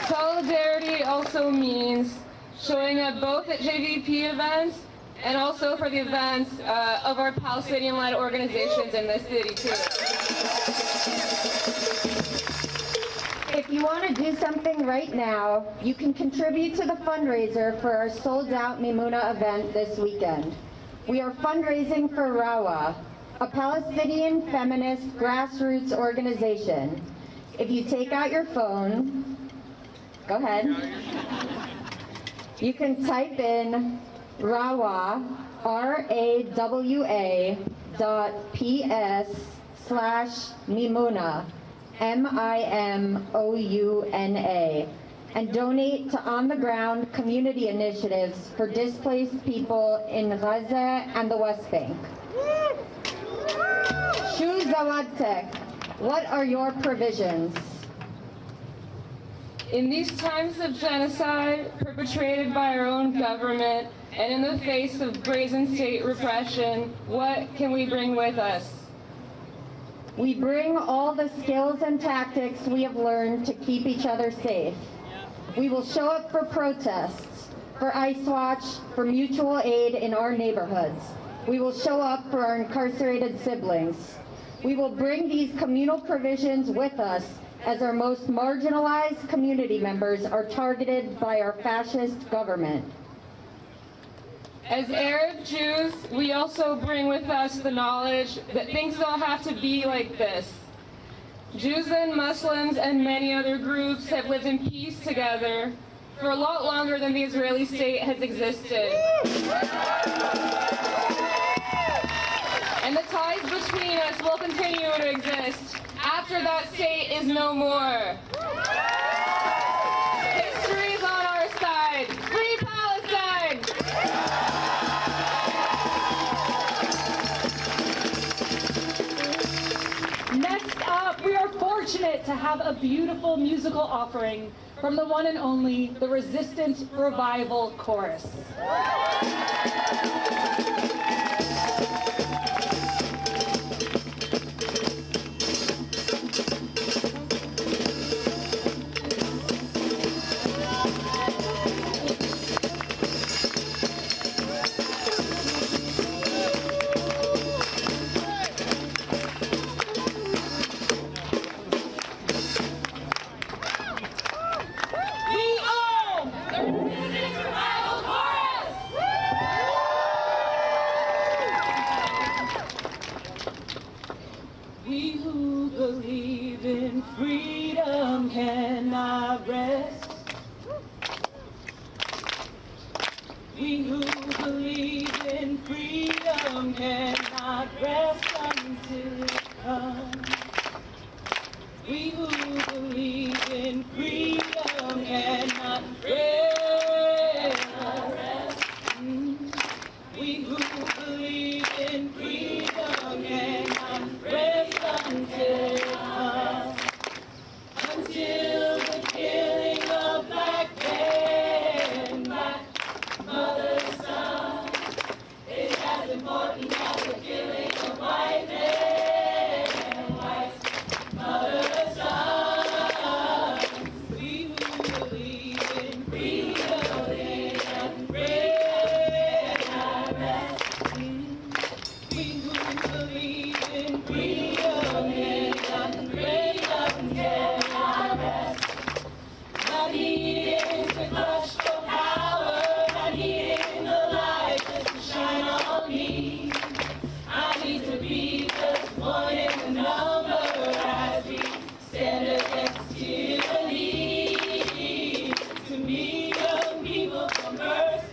Solidarity also means showing up both at JVP events and also for the events of our Palestinian-led organizations in this city too. If you want to do something right now, you can contribute to the fundraiser for our sold-out Mimuna event this weekend. We are fundraising for Rawa, a Palestinian feminist grassroots organization. If you take out your phone, go ahead. You can type in Rawa, RAWA.PS/Mimuna. MIMOUNA, and donate to on-the-ground community initiatives for displaced people in Gaza and the West Bank. Shu Zawadtek, what are your provisions? In these times of genocide perpetrated by our own government and in the face of brazen state repression, what can we bring with us? We bring all the skills and tactics we have learned to keep each other safe. We will show up for protests, for Ice Watch, for mutual aid in our neighborhoods. We will show up for our incarcerated siblings. We will bring these communal provisions with us as our most marginalized community members are targeted by our fascist government. As Arab Jews, we also bring with us the knowledge that things don't have to be like this. Jews and Muslims and many other groups have lived in peace together for a lot longer than the Israeli state has existed. And the ties between us will continue to exist after that state is no more. History is on our side. Free Palestine! Next up, we are fortunate to have a beautiful musical offering from the one and only the Resistance Revival Chorus. We are the Resistance Revival Chorus! freedom cannot rest until it comes. We who believe in freedom cannot rest. We who believe in freedom cannot rest until it comes. Until the killing of black men, black mothers, sons, is as important as the killing of white men, white mothers, sons. We who believe in freedom and rest. We who believe in freedom and rest. Not needing to clutch for power, not needing the light just to shine on me. I need to be just one in the number as we stand against tyranny. To me, young people from birth,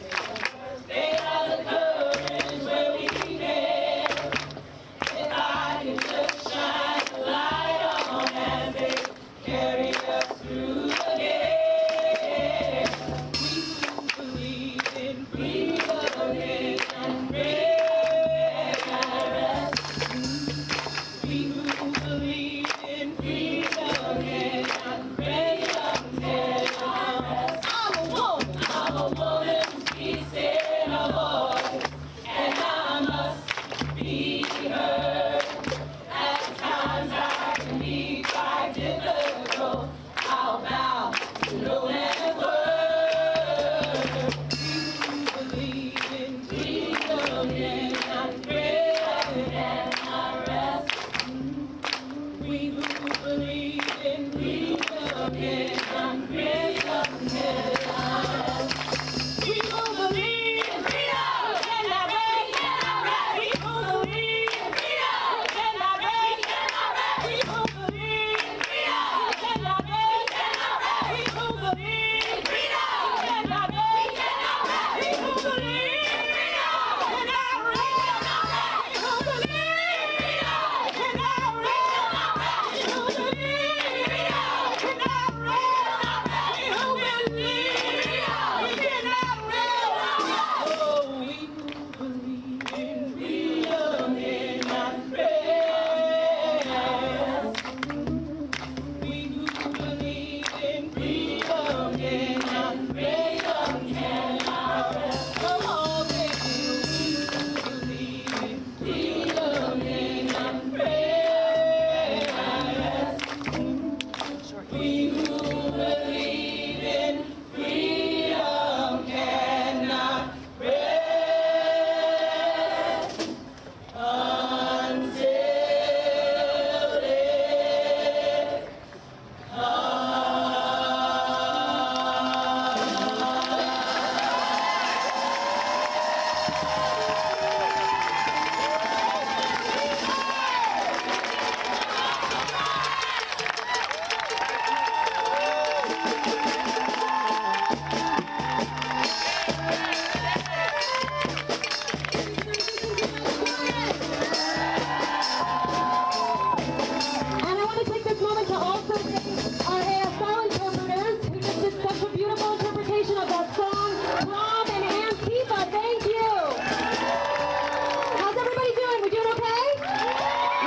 they are the courage where we began. If I can just shine a light on as they carry us through the day. We who believe in freedom and rest. We who believe in freedom and rest. I'm a woman who speaks in a voice, and I must be heard. At times I can be quite difficult. I'll bow to no man's word. We who believe in freedom and rest. We who believe in freedom and rest. We who believe in freedom and rest. We who believe in freedom and rest. We who believe in freedom and rest. We who believe in freedom and rest. We who believe in freedom and rest. We who believe in freedom and rest. We who believe in freedom and rest. We who believe we cannot rest. Oh, we who believe in freedom cannot rest. We who believe in freedom cannot rest. Come on, baby. We who believe in freedom cannot rest. We who believe in freedom cannot rest until it And I want to take this moment to also thank our ASL interpreters who just did such a beautiful interpretation of that song, Prom and Antifa. Thank you. How's everybody doing? We doing okay?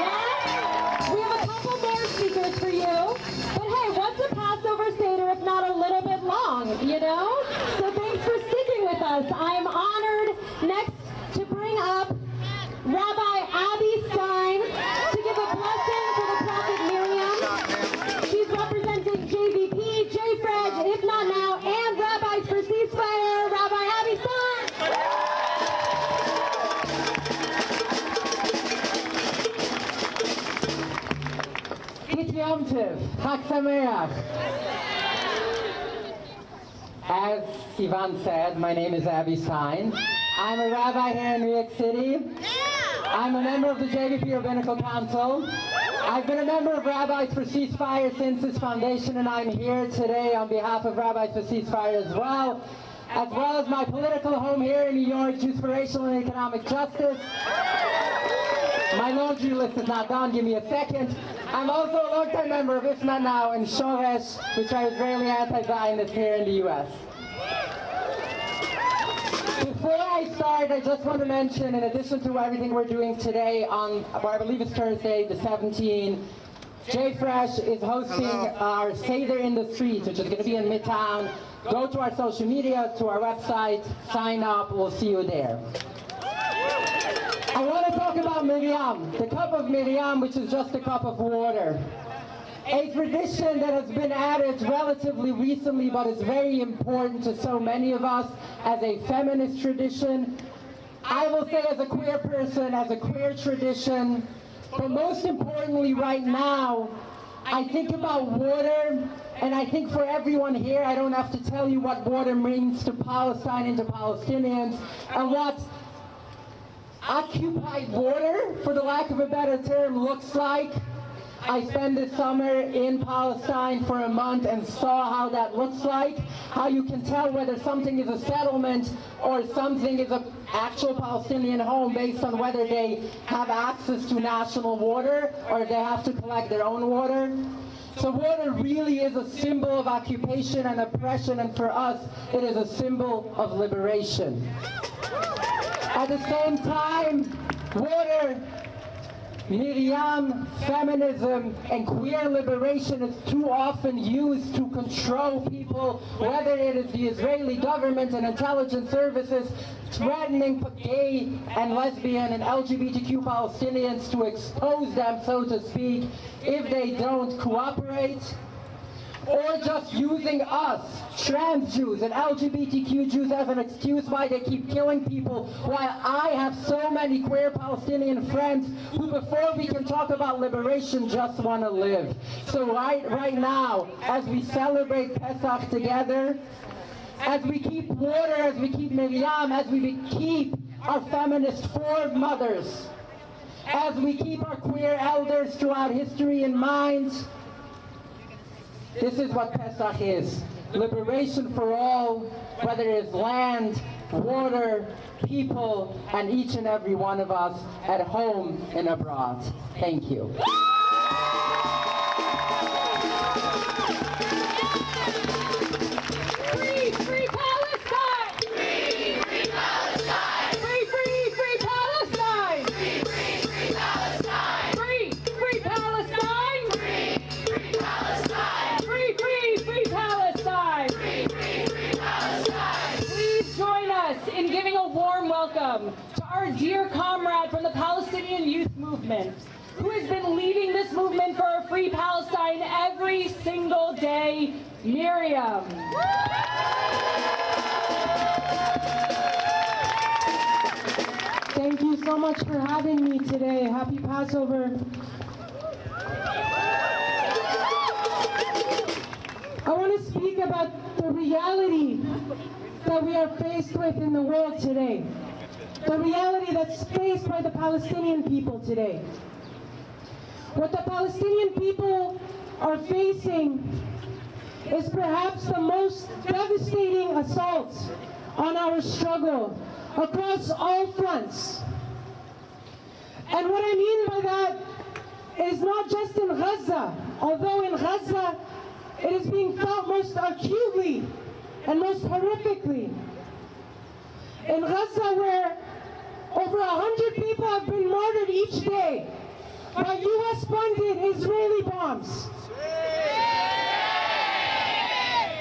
Yeah? We have a couple more speakers for you. But hey, what's a Passover Seder if not a little bit long, you know? So thanks for sticking with us. I am honored next to bring up Rabbi Abby Stein to give a blessing for the prophet Miriam. She's representing JVP, JFRED, If Not Now, and Rabbis for Ceasefire. Rabbi Abby Stein. Chag Sameach. As Sivan said, my name is Abby Stein. I'm a rabbi here in New York City. I'm a member of the JVP Rabbinical Council. I've been a member of Rabbis for Ceasefire since its foundation, and I'm here today on behalf of Rabbis for Ceasefire as well as my political home here in New York, Jews for Racial and Economic Justice. laundry list is not done. Give me a second. I'm also a longtime member of If Not Now and Shoresh, which are Israeli anti-Zionists here in the U.S. Before I start, I just want to mention, in addition to everything we're doing today on, I believe it's Thursday, the 17th, J-Fresh is hosting our Séder in the Streets, which is going to be in Midtown. Go to our social media, to our website, sign up, we'll see you there. I want to talk about Miriam, the cup of Miriam, which is just a cup of water. A tradition that has been added relatively recently, but is very important to so many of us as a feminist tradition. I will say as a queer person, as a queer tradition, but most importantly right now, I think about water, and I think for everyone here, I don't have to tell you what water means to Palestine and to Palestinians, and what occupied water, for the lack of a better term, looks like. I spent this summer in Palestine for a month and saw how that looks like, how you can tell whether something is a settlement or something is an actual Palestinian home based on whether they have access to national water or they have to collect their own water. So water really is a symbol of occupation and oppression, and for us, it is a symbol of liberation. At the same time, water, Miriam, feminism, and queer liberation is too often used to control people, whether it is the Israeli government and intelligence services threatening gay and lesbian and LGBTQ Palestinians to expose them, so to speak, if they don't cooperate. Or just using us, trans Jews and LGBTQ Jews, as an excuse why they keep killing people, while I have so many queer Palestinian friends who, before we can talk about liberation, just want to live. So right now, as we celebrate Pesach together, as we keep water, as we keep Miriam, as we keep our feminist foremothers, as we keep our queer elders throughout history in mind, this is what Pesach is. Liberation for all, whether it's land, water, people, and each and every one of us at home and abroad. Thank you. Free, free Palestine! Free, free Palestine! Free, free, free Palestine! Free, free, free Palestine! Free, free Palestine! Free, free Palestine! Free, free, free Palestine! Free, free, free Palestine! Please join us in giving a warm welcome to our dear comrade from the Palestinian Youth Movement, who has been leading this movement for a free Palestine every single day, Miriam. Thank you so much for having me today. Happy Passover. I want to speak about the reality that we are faced with in the world today. The reality that's faced by the Palestinian people today. What the Palestinian people are facing is perhaps the most devastating assault on our struggle across all fronts. And what I mean by that is not just in Gaza, although in Gaza it is being felt most acutely and most horrifically. In Gaza, where over 100 people have been murdered each day by US-funded Israeli bombs.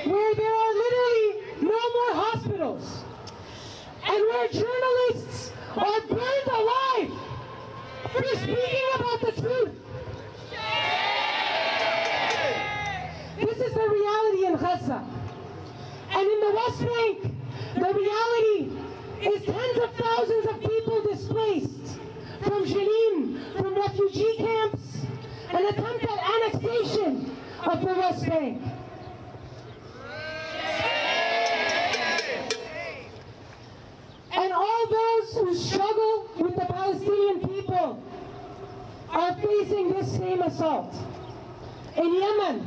Where there are literally no more hospitals. And where journalists are burned alive for speaking about the truth. This is the reality in Gaza. And in the West Bank, the reality is tens of thousands of people displaced from Jenin, from refugee camps, an attempt at annexation of the West Bank. And all those who struggle with the Palestinian people are facing this same assault. In Yemen,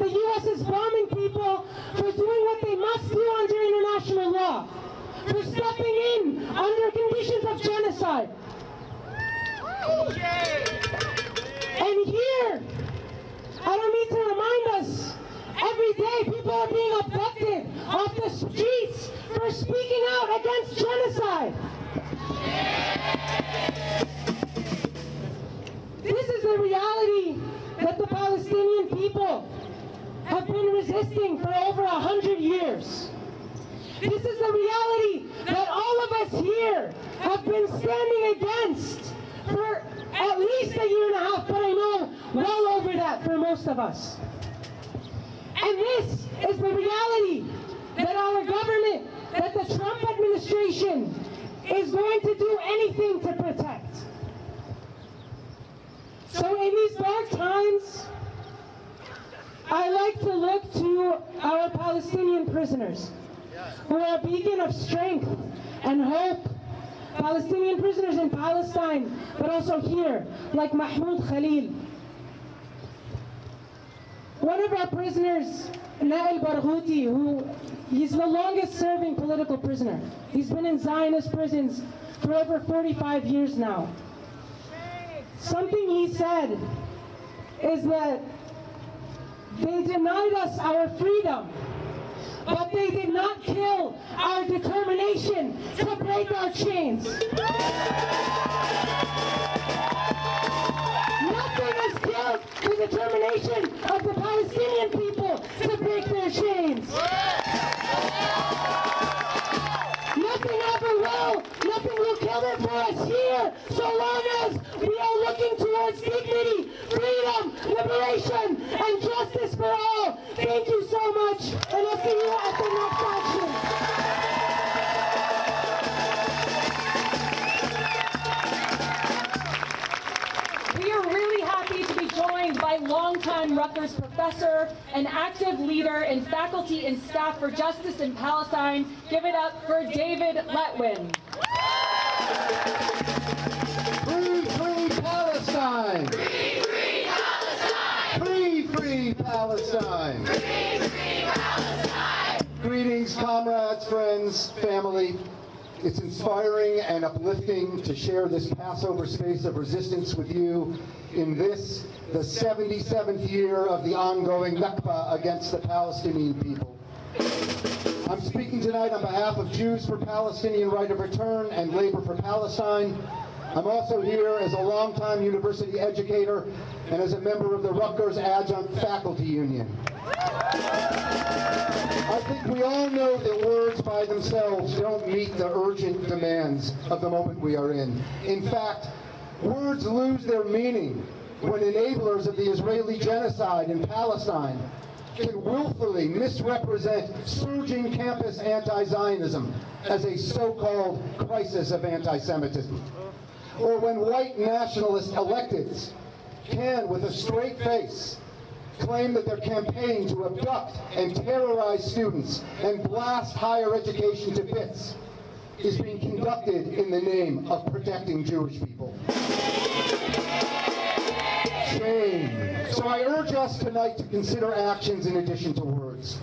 the U.S. is bombing people for doing what they must do under international law, for stepping in under conditions of genocide. And here, I don't need to remind us, every day people are being abducted off the streets for speaking out against genocide. This is the reality that the Palestinian people have been resisting for over 100 years. This is the reality that all of us here have been standing against for at least a year and a half, but I know well over that for most of us. And this is the reality that our government, that the Trump administration is going to do anything to protect. So in these dark times, I like to look to our Palestinian prisoners, who are a beacon of strength and hope. Palestinian prisoners in Palestine, but also here, like Mahmoud Khalil. One of our prisoners, Nail Barghouti, he's the longest serving political prisoner. He's been in Zionist prisons for over 45 years now. Something he said is that they denied us our freedom, but they did not kill our determination to break our chains. Nothing has killed the determination of the Palestinian people to break their chains. Nothing ever will. Nothing will kill it for us here, so long as we are looking towards dignity, freedom, liberation, and justice for all. Thank you so much, and I'll see you at the next action. We are really happy to be joined by longtime Rutgers professor and active leader in faculty and staff for justice in Palestine. Give it up for David Letwin. Free, free Palestine! Free, free Palestine! Free, free Palestine! Free, free Palestine! Greetings, comrades, friends, family. It's inspiring and uplifting to share this Passover space of resistance with you in this, the 77th year of the ongoing Nakba against the Palestinian people. I'm speaking tonight on behalf of Jews for Palestinian Right of Return and Labor for Palestine. I'm also here as a longtime university educator and as a member of the Rutgers Adjunct Faculty Union. I think we all know that words by themselves don't meet the urgent demands of the moment we are in. In fact, words lose their meaning when enablers of the Israeli genocide in Palestine can willfully misrepresent surging campus anti-Zionism as a so-called crisis of anti-Semitism. Or when white nationalist electeds can, with a straight face, claim that their campaign to abduct and terrorize students and blast higher education to bits is being conducted in the name of protecting Jewish people. Shame. So I urge us tonight to consider actions in addition to words.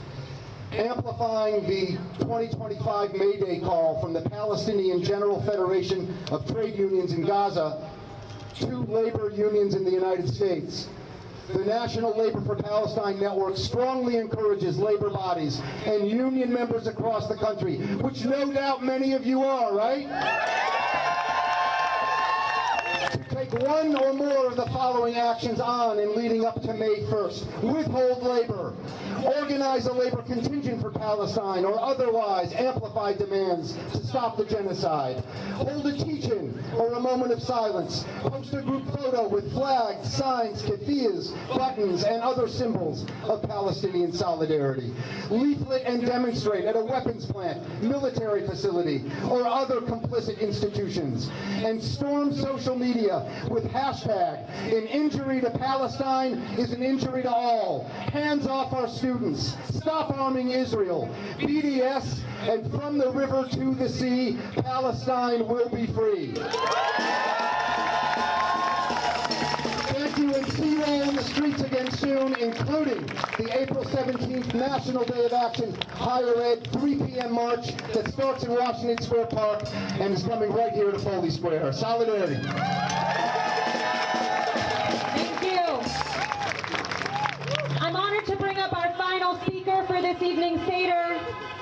Amplifying the 2025 May Day call from the Palestinian General Federation of Trade Unions in Gaza, 2 labor unions in the United States. The National Labor for Palestine Network strongly encourages labor bodies and union members across the country, which no doubt many of you are, right? To take one or more of the following actions on in leading up to May 1st. Withhold labor. Organize a labor contingent for Palestine or otherwise amplify demands to stop the genocide. Hold a teach-in or a moment of silence. Post a group photo with flags, signs, keffiyehs, buttons, and other symbols of Palestinian solidarity. Leaflet and demonstrate at a weapons plant, military facility, or other complicit institutions. And storm social media with hashtag, "An injury to Palestine is an injury to all. Hands off our students. Stop arming Israel. BDS, and from the river to the sea, Palestine will be free." Thank you, and see you all in the streets again soon, including the April 17th National Day of Action Higher Ed 3 p.m. march that starts in Washington Square Park and is coming right here to Foley Square. Solidarity. to bring up our final speaker for this evening's Seder.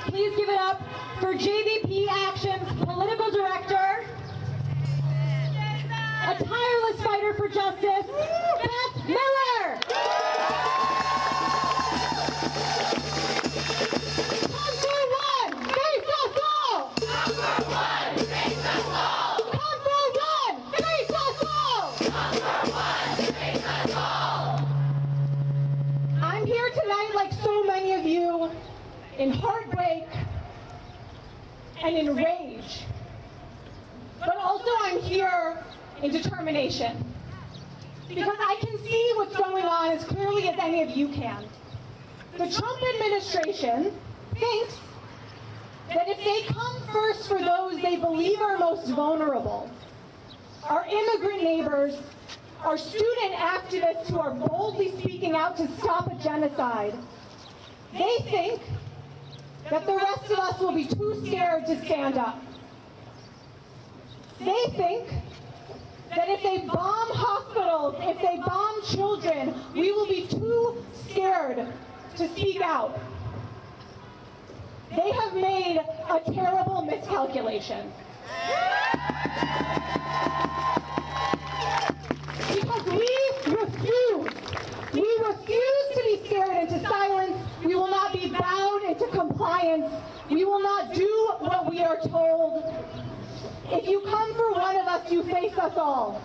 Please give it up for JVP Action's Political Director, a tireless fighter for justice, Beth Miller. Come for one, face us all. Come for one, face us all. Come for one, face us all. Come for one, face us all. I'm here tonight, like so many of you, in heartbreak and in rage. But also I'm here in determination. Because I can see what's going on as clearly as any of you can. The Trump administration thinks that if they come first for those they believe are most vulnerable, our immigrant neighbors, our student activists who are boldly speaking out to stop a genocide, they think that the rest of us will be too scared to stand up. They think that if they bomb hospitals, if they bomb children, we will be too scared to speak out. They have made a terrible miscalculation. Because we refuse to be scared into silence. We will not be bowed into compliance. We will not do what we are told. If you come for one of us, you face us all.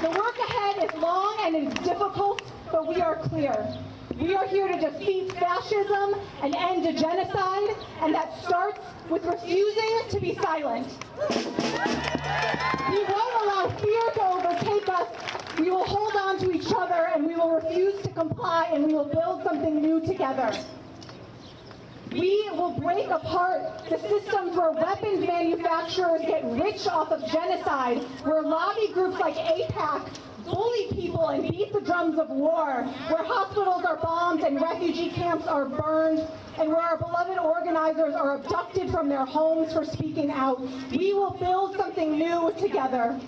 The work ahead is long and it is difficult, but we are clear. We are here to defeat fascism and end a genocide, and that starts with refusing to be silent. We won't allow fear to overtake us. We will hold on to each other, and we will refuse to comply, and we will build something new together. We will break apart the systems where weapons manufacturers get rich off of genocide, where lobby groups like AIPAC bully people and beat the drums of war, where hospitals are bombed and refugee camps are burned, and where our beloved organizers are abducted from their homes for speaking out. We will build something new together.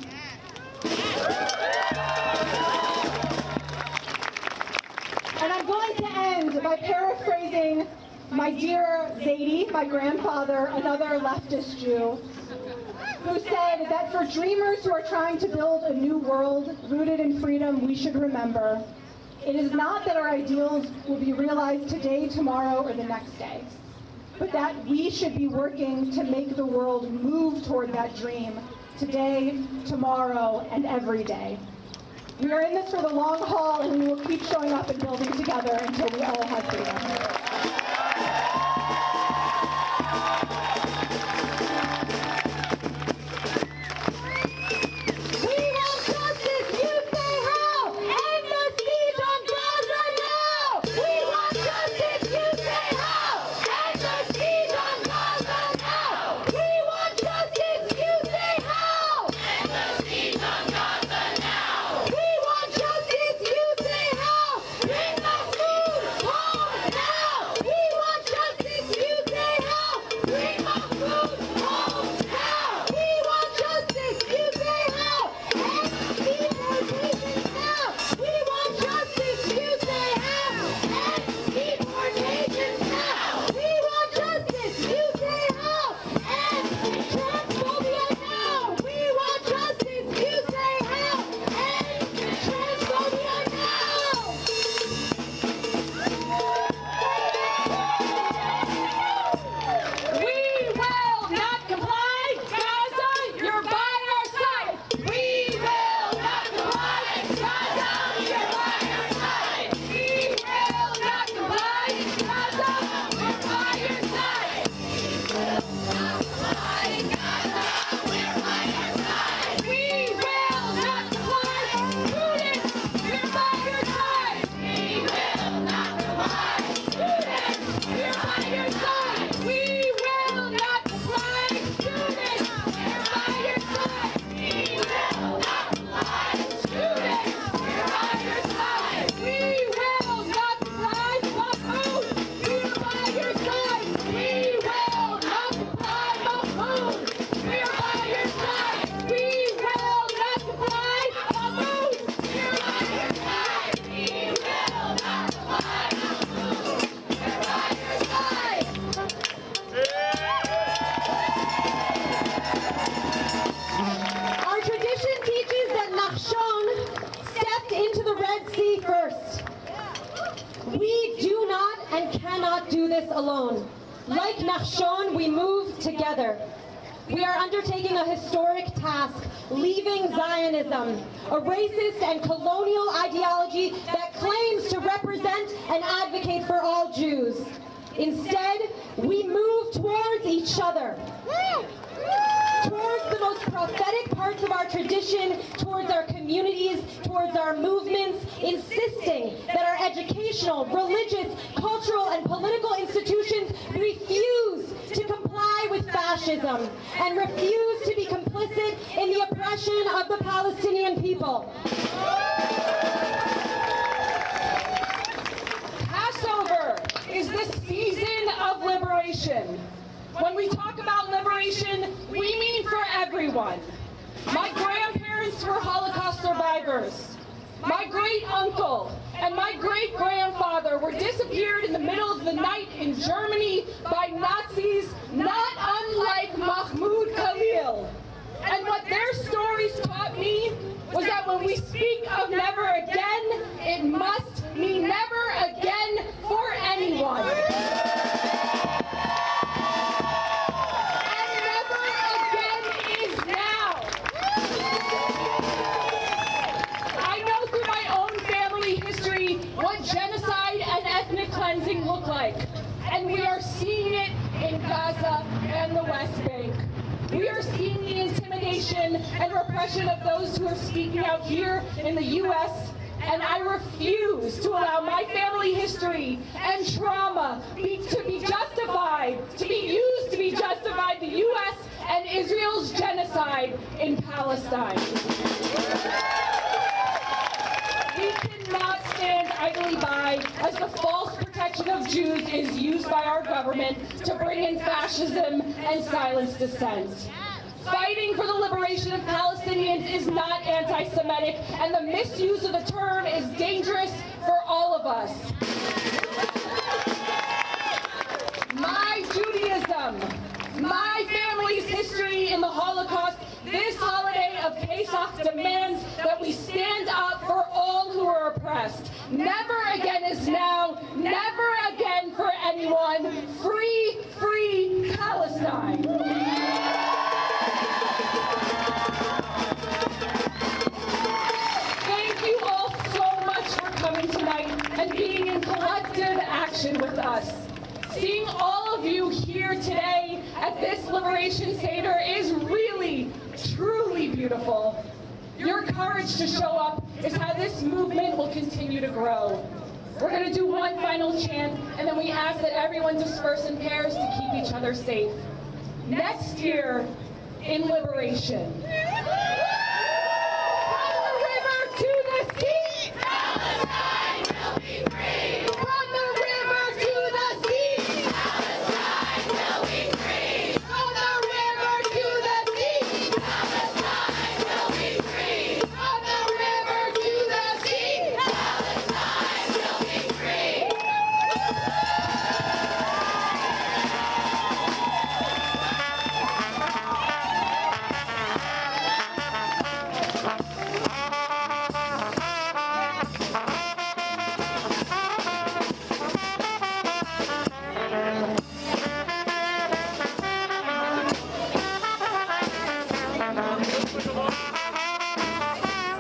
And I'm going to end by paraphrasing my dear Zadie, my grandfather, another leftist Jew, who said that for dreamers who are trying to build a new world rooted in freedom, we should remember, it is not that our ideals will be realized today, tomorrow, or the next day, but that we should be working to make the world move toward that dream today, tomorrow, and every day. We are in this for the long haul, and we will keep showing up and building together until we all have freedom. Now! alone. Like Nachshon, we move together. We are undertaking a historic task, leaving Zionism, a racist and colonial ideology that claims to represent and advocate for all Jews. Instead, we move towards each other, towards the most prophetic parts of our tradition, towards our communities, towards our movements, insisting that our educational, religious, cultural, and political institutions refuse to comply with fascism and refuse to be complicit in the oppression of the Palestinian people. Passover is the season of liberation. When we talk about liberation, we mean for everyone. My grandparents were Holocaust survivors. My great-uncle and my great-grandfather were disappeared in the middle of the night in Germany by Nazis, not unlike Mahmoud Khalil. And what their stories taught me was that when we speak of never again, it must mean never again for anyone. Genocide and ethnic cleansing look like. And we are seeing it in Gaza and the West Bank. We are seeing the intimidation and repression of those who are speaking out here in the U.S., and I refuse to allow my family history and trauma to be justified, to be used to be justified the U.S. and Israel's genocide in Palestine. We cannot stand idly by as the false protection of Jews is used by our government to bring in fascism and silence dissent. Fighting for the liberation of Palestinians is not anti-Semitic, and the misuse of the term is dangerous for all of us. My Judaism, my family's history in the Holocaust, this holiday of Pesach demands that we stand up for all who are oppressed. Never again is now, never again for anyone. Free, free Palestine. Thank you all so much for coming tonight and being in collective action with us. Seeing all of you here today at this Liberation Seder is really, truly beautiful. Your courage to show up is how this movement will continue to grow. We're going to do one final chant, and then we ask that everyone disperse in pairs to keep each other safe. Next year, in Liberation.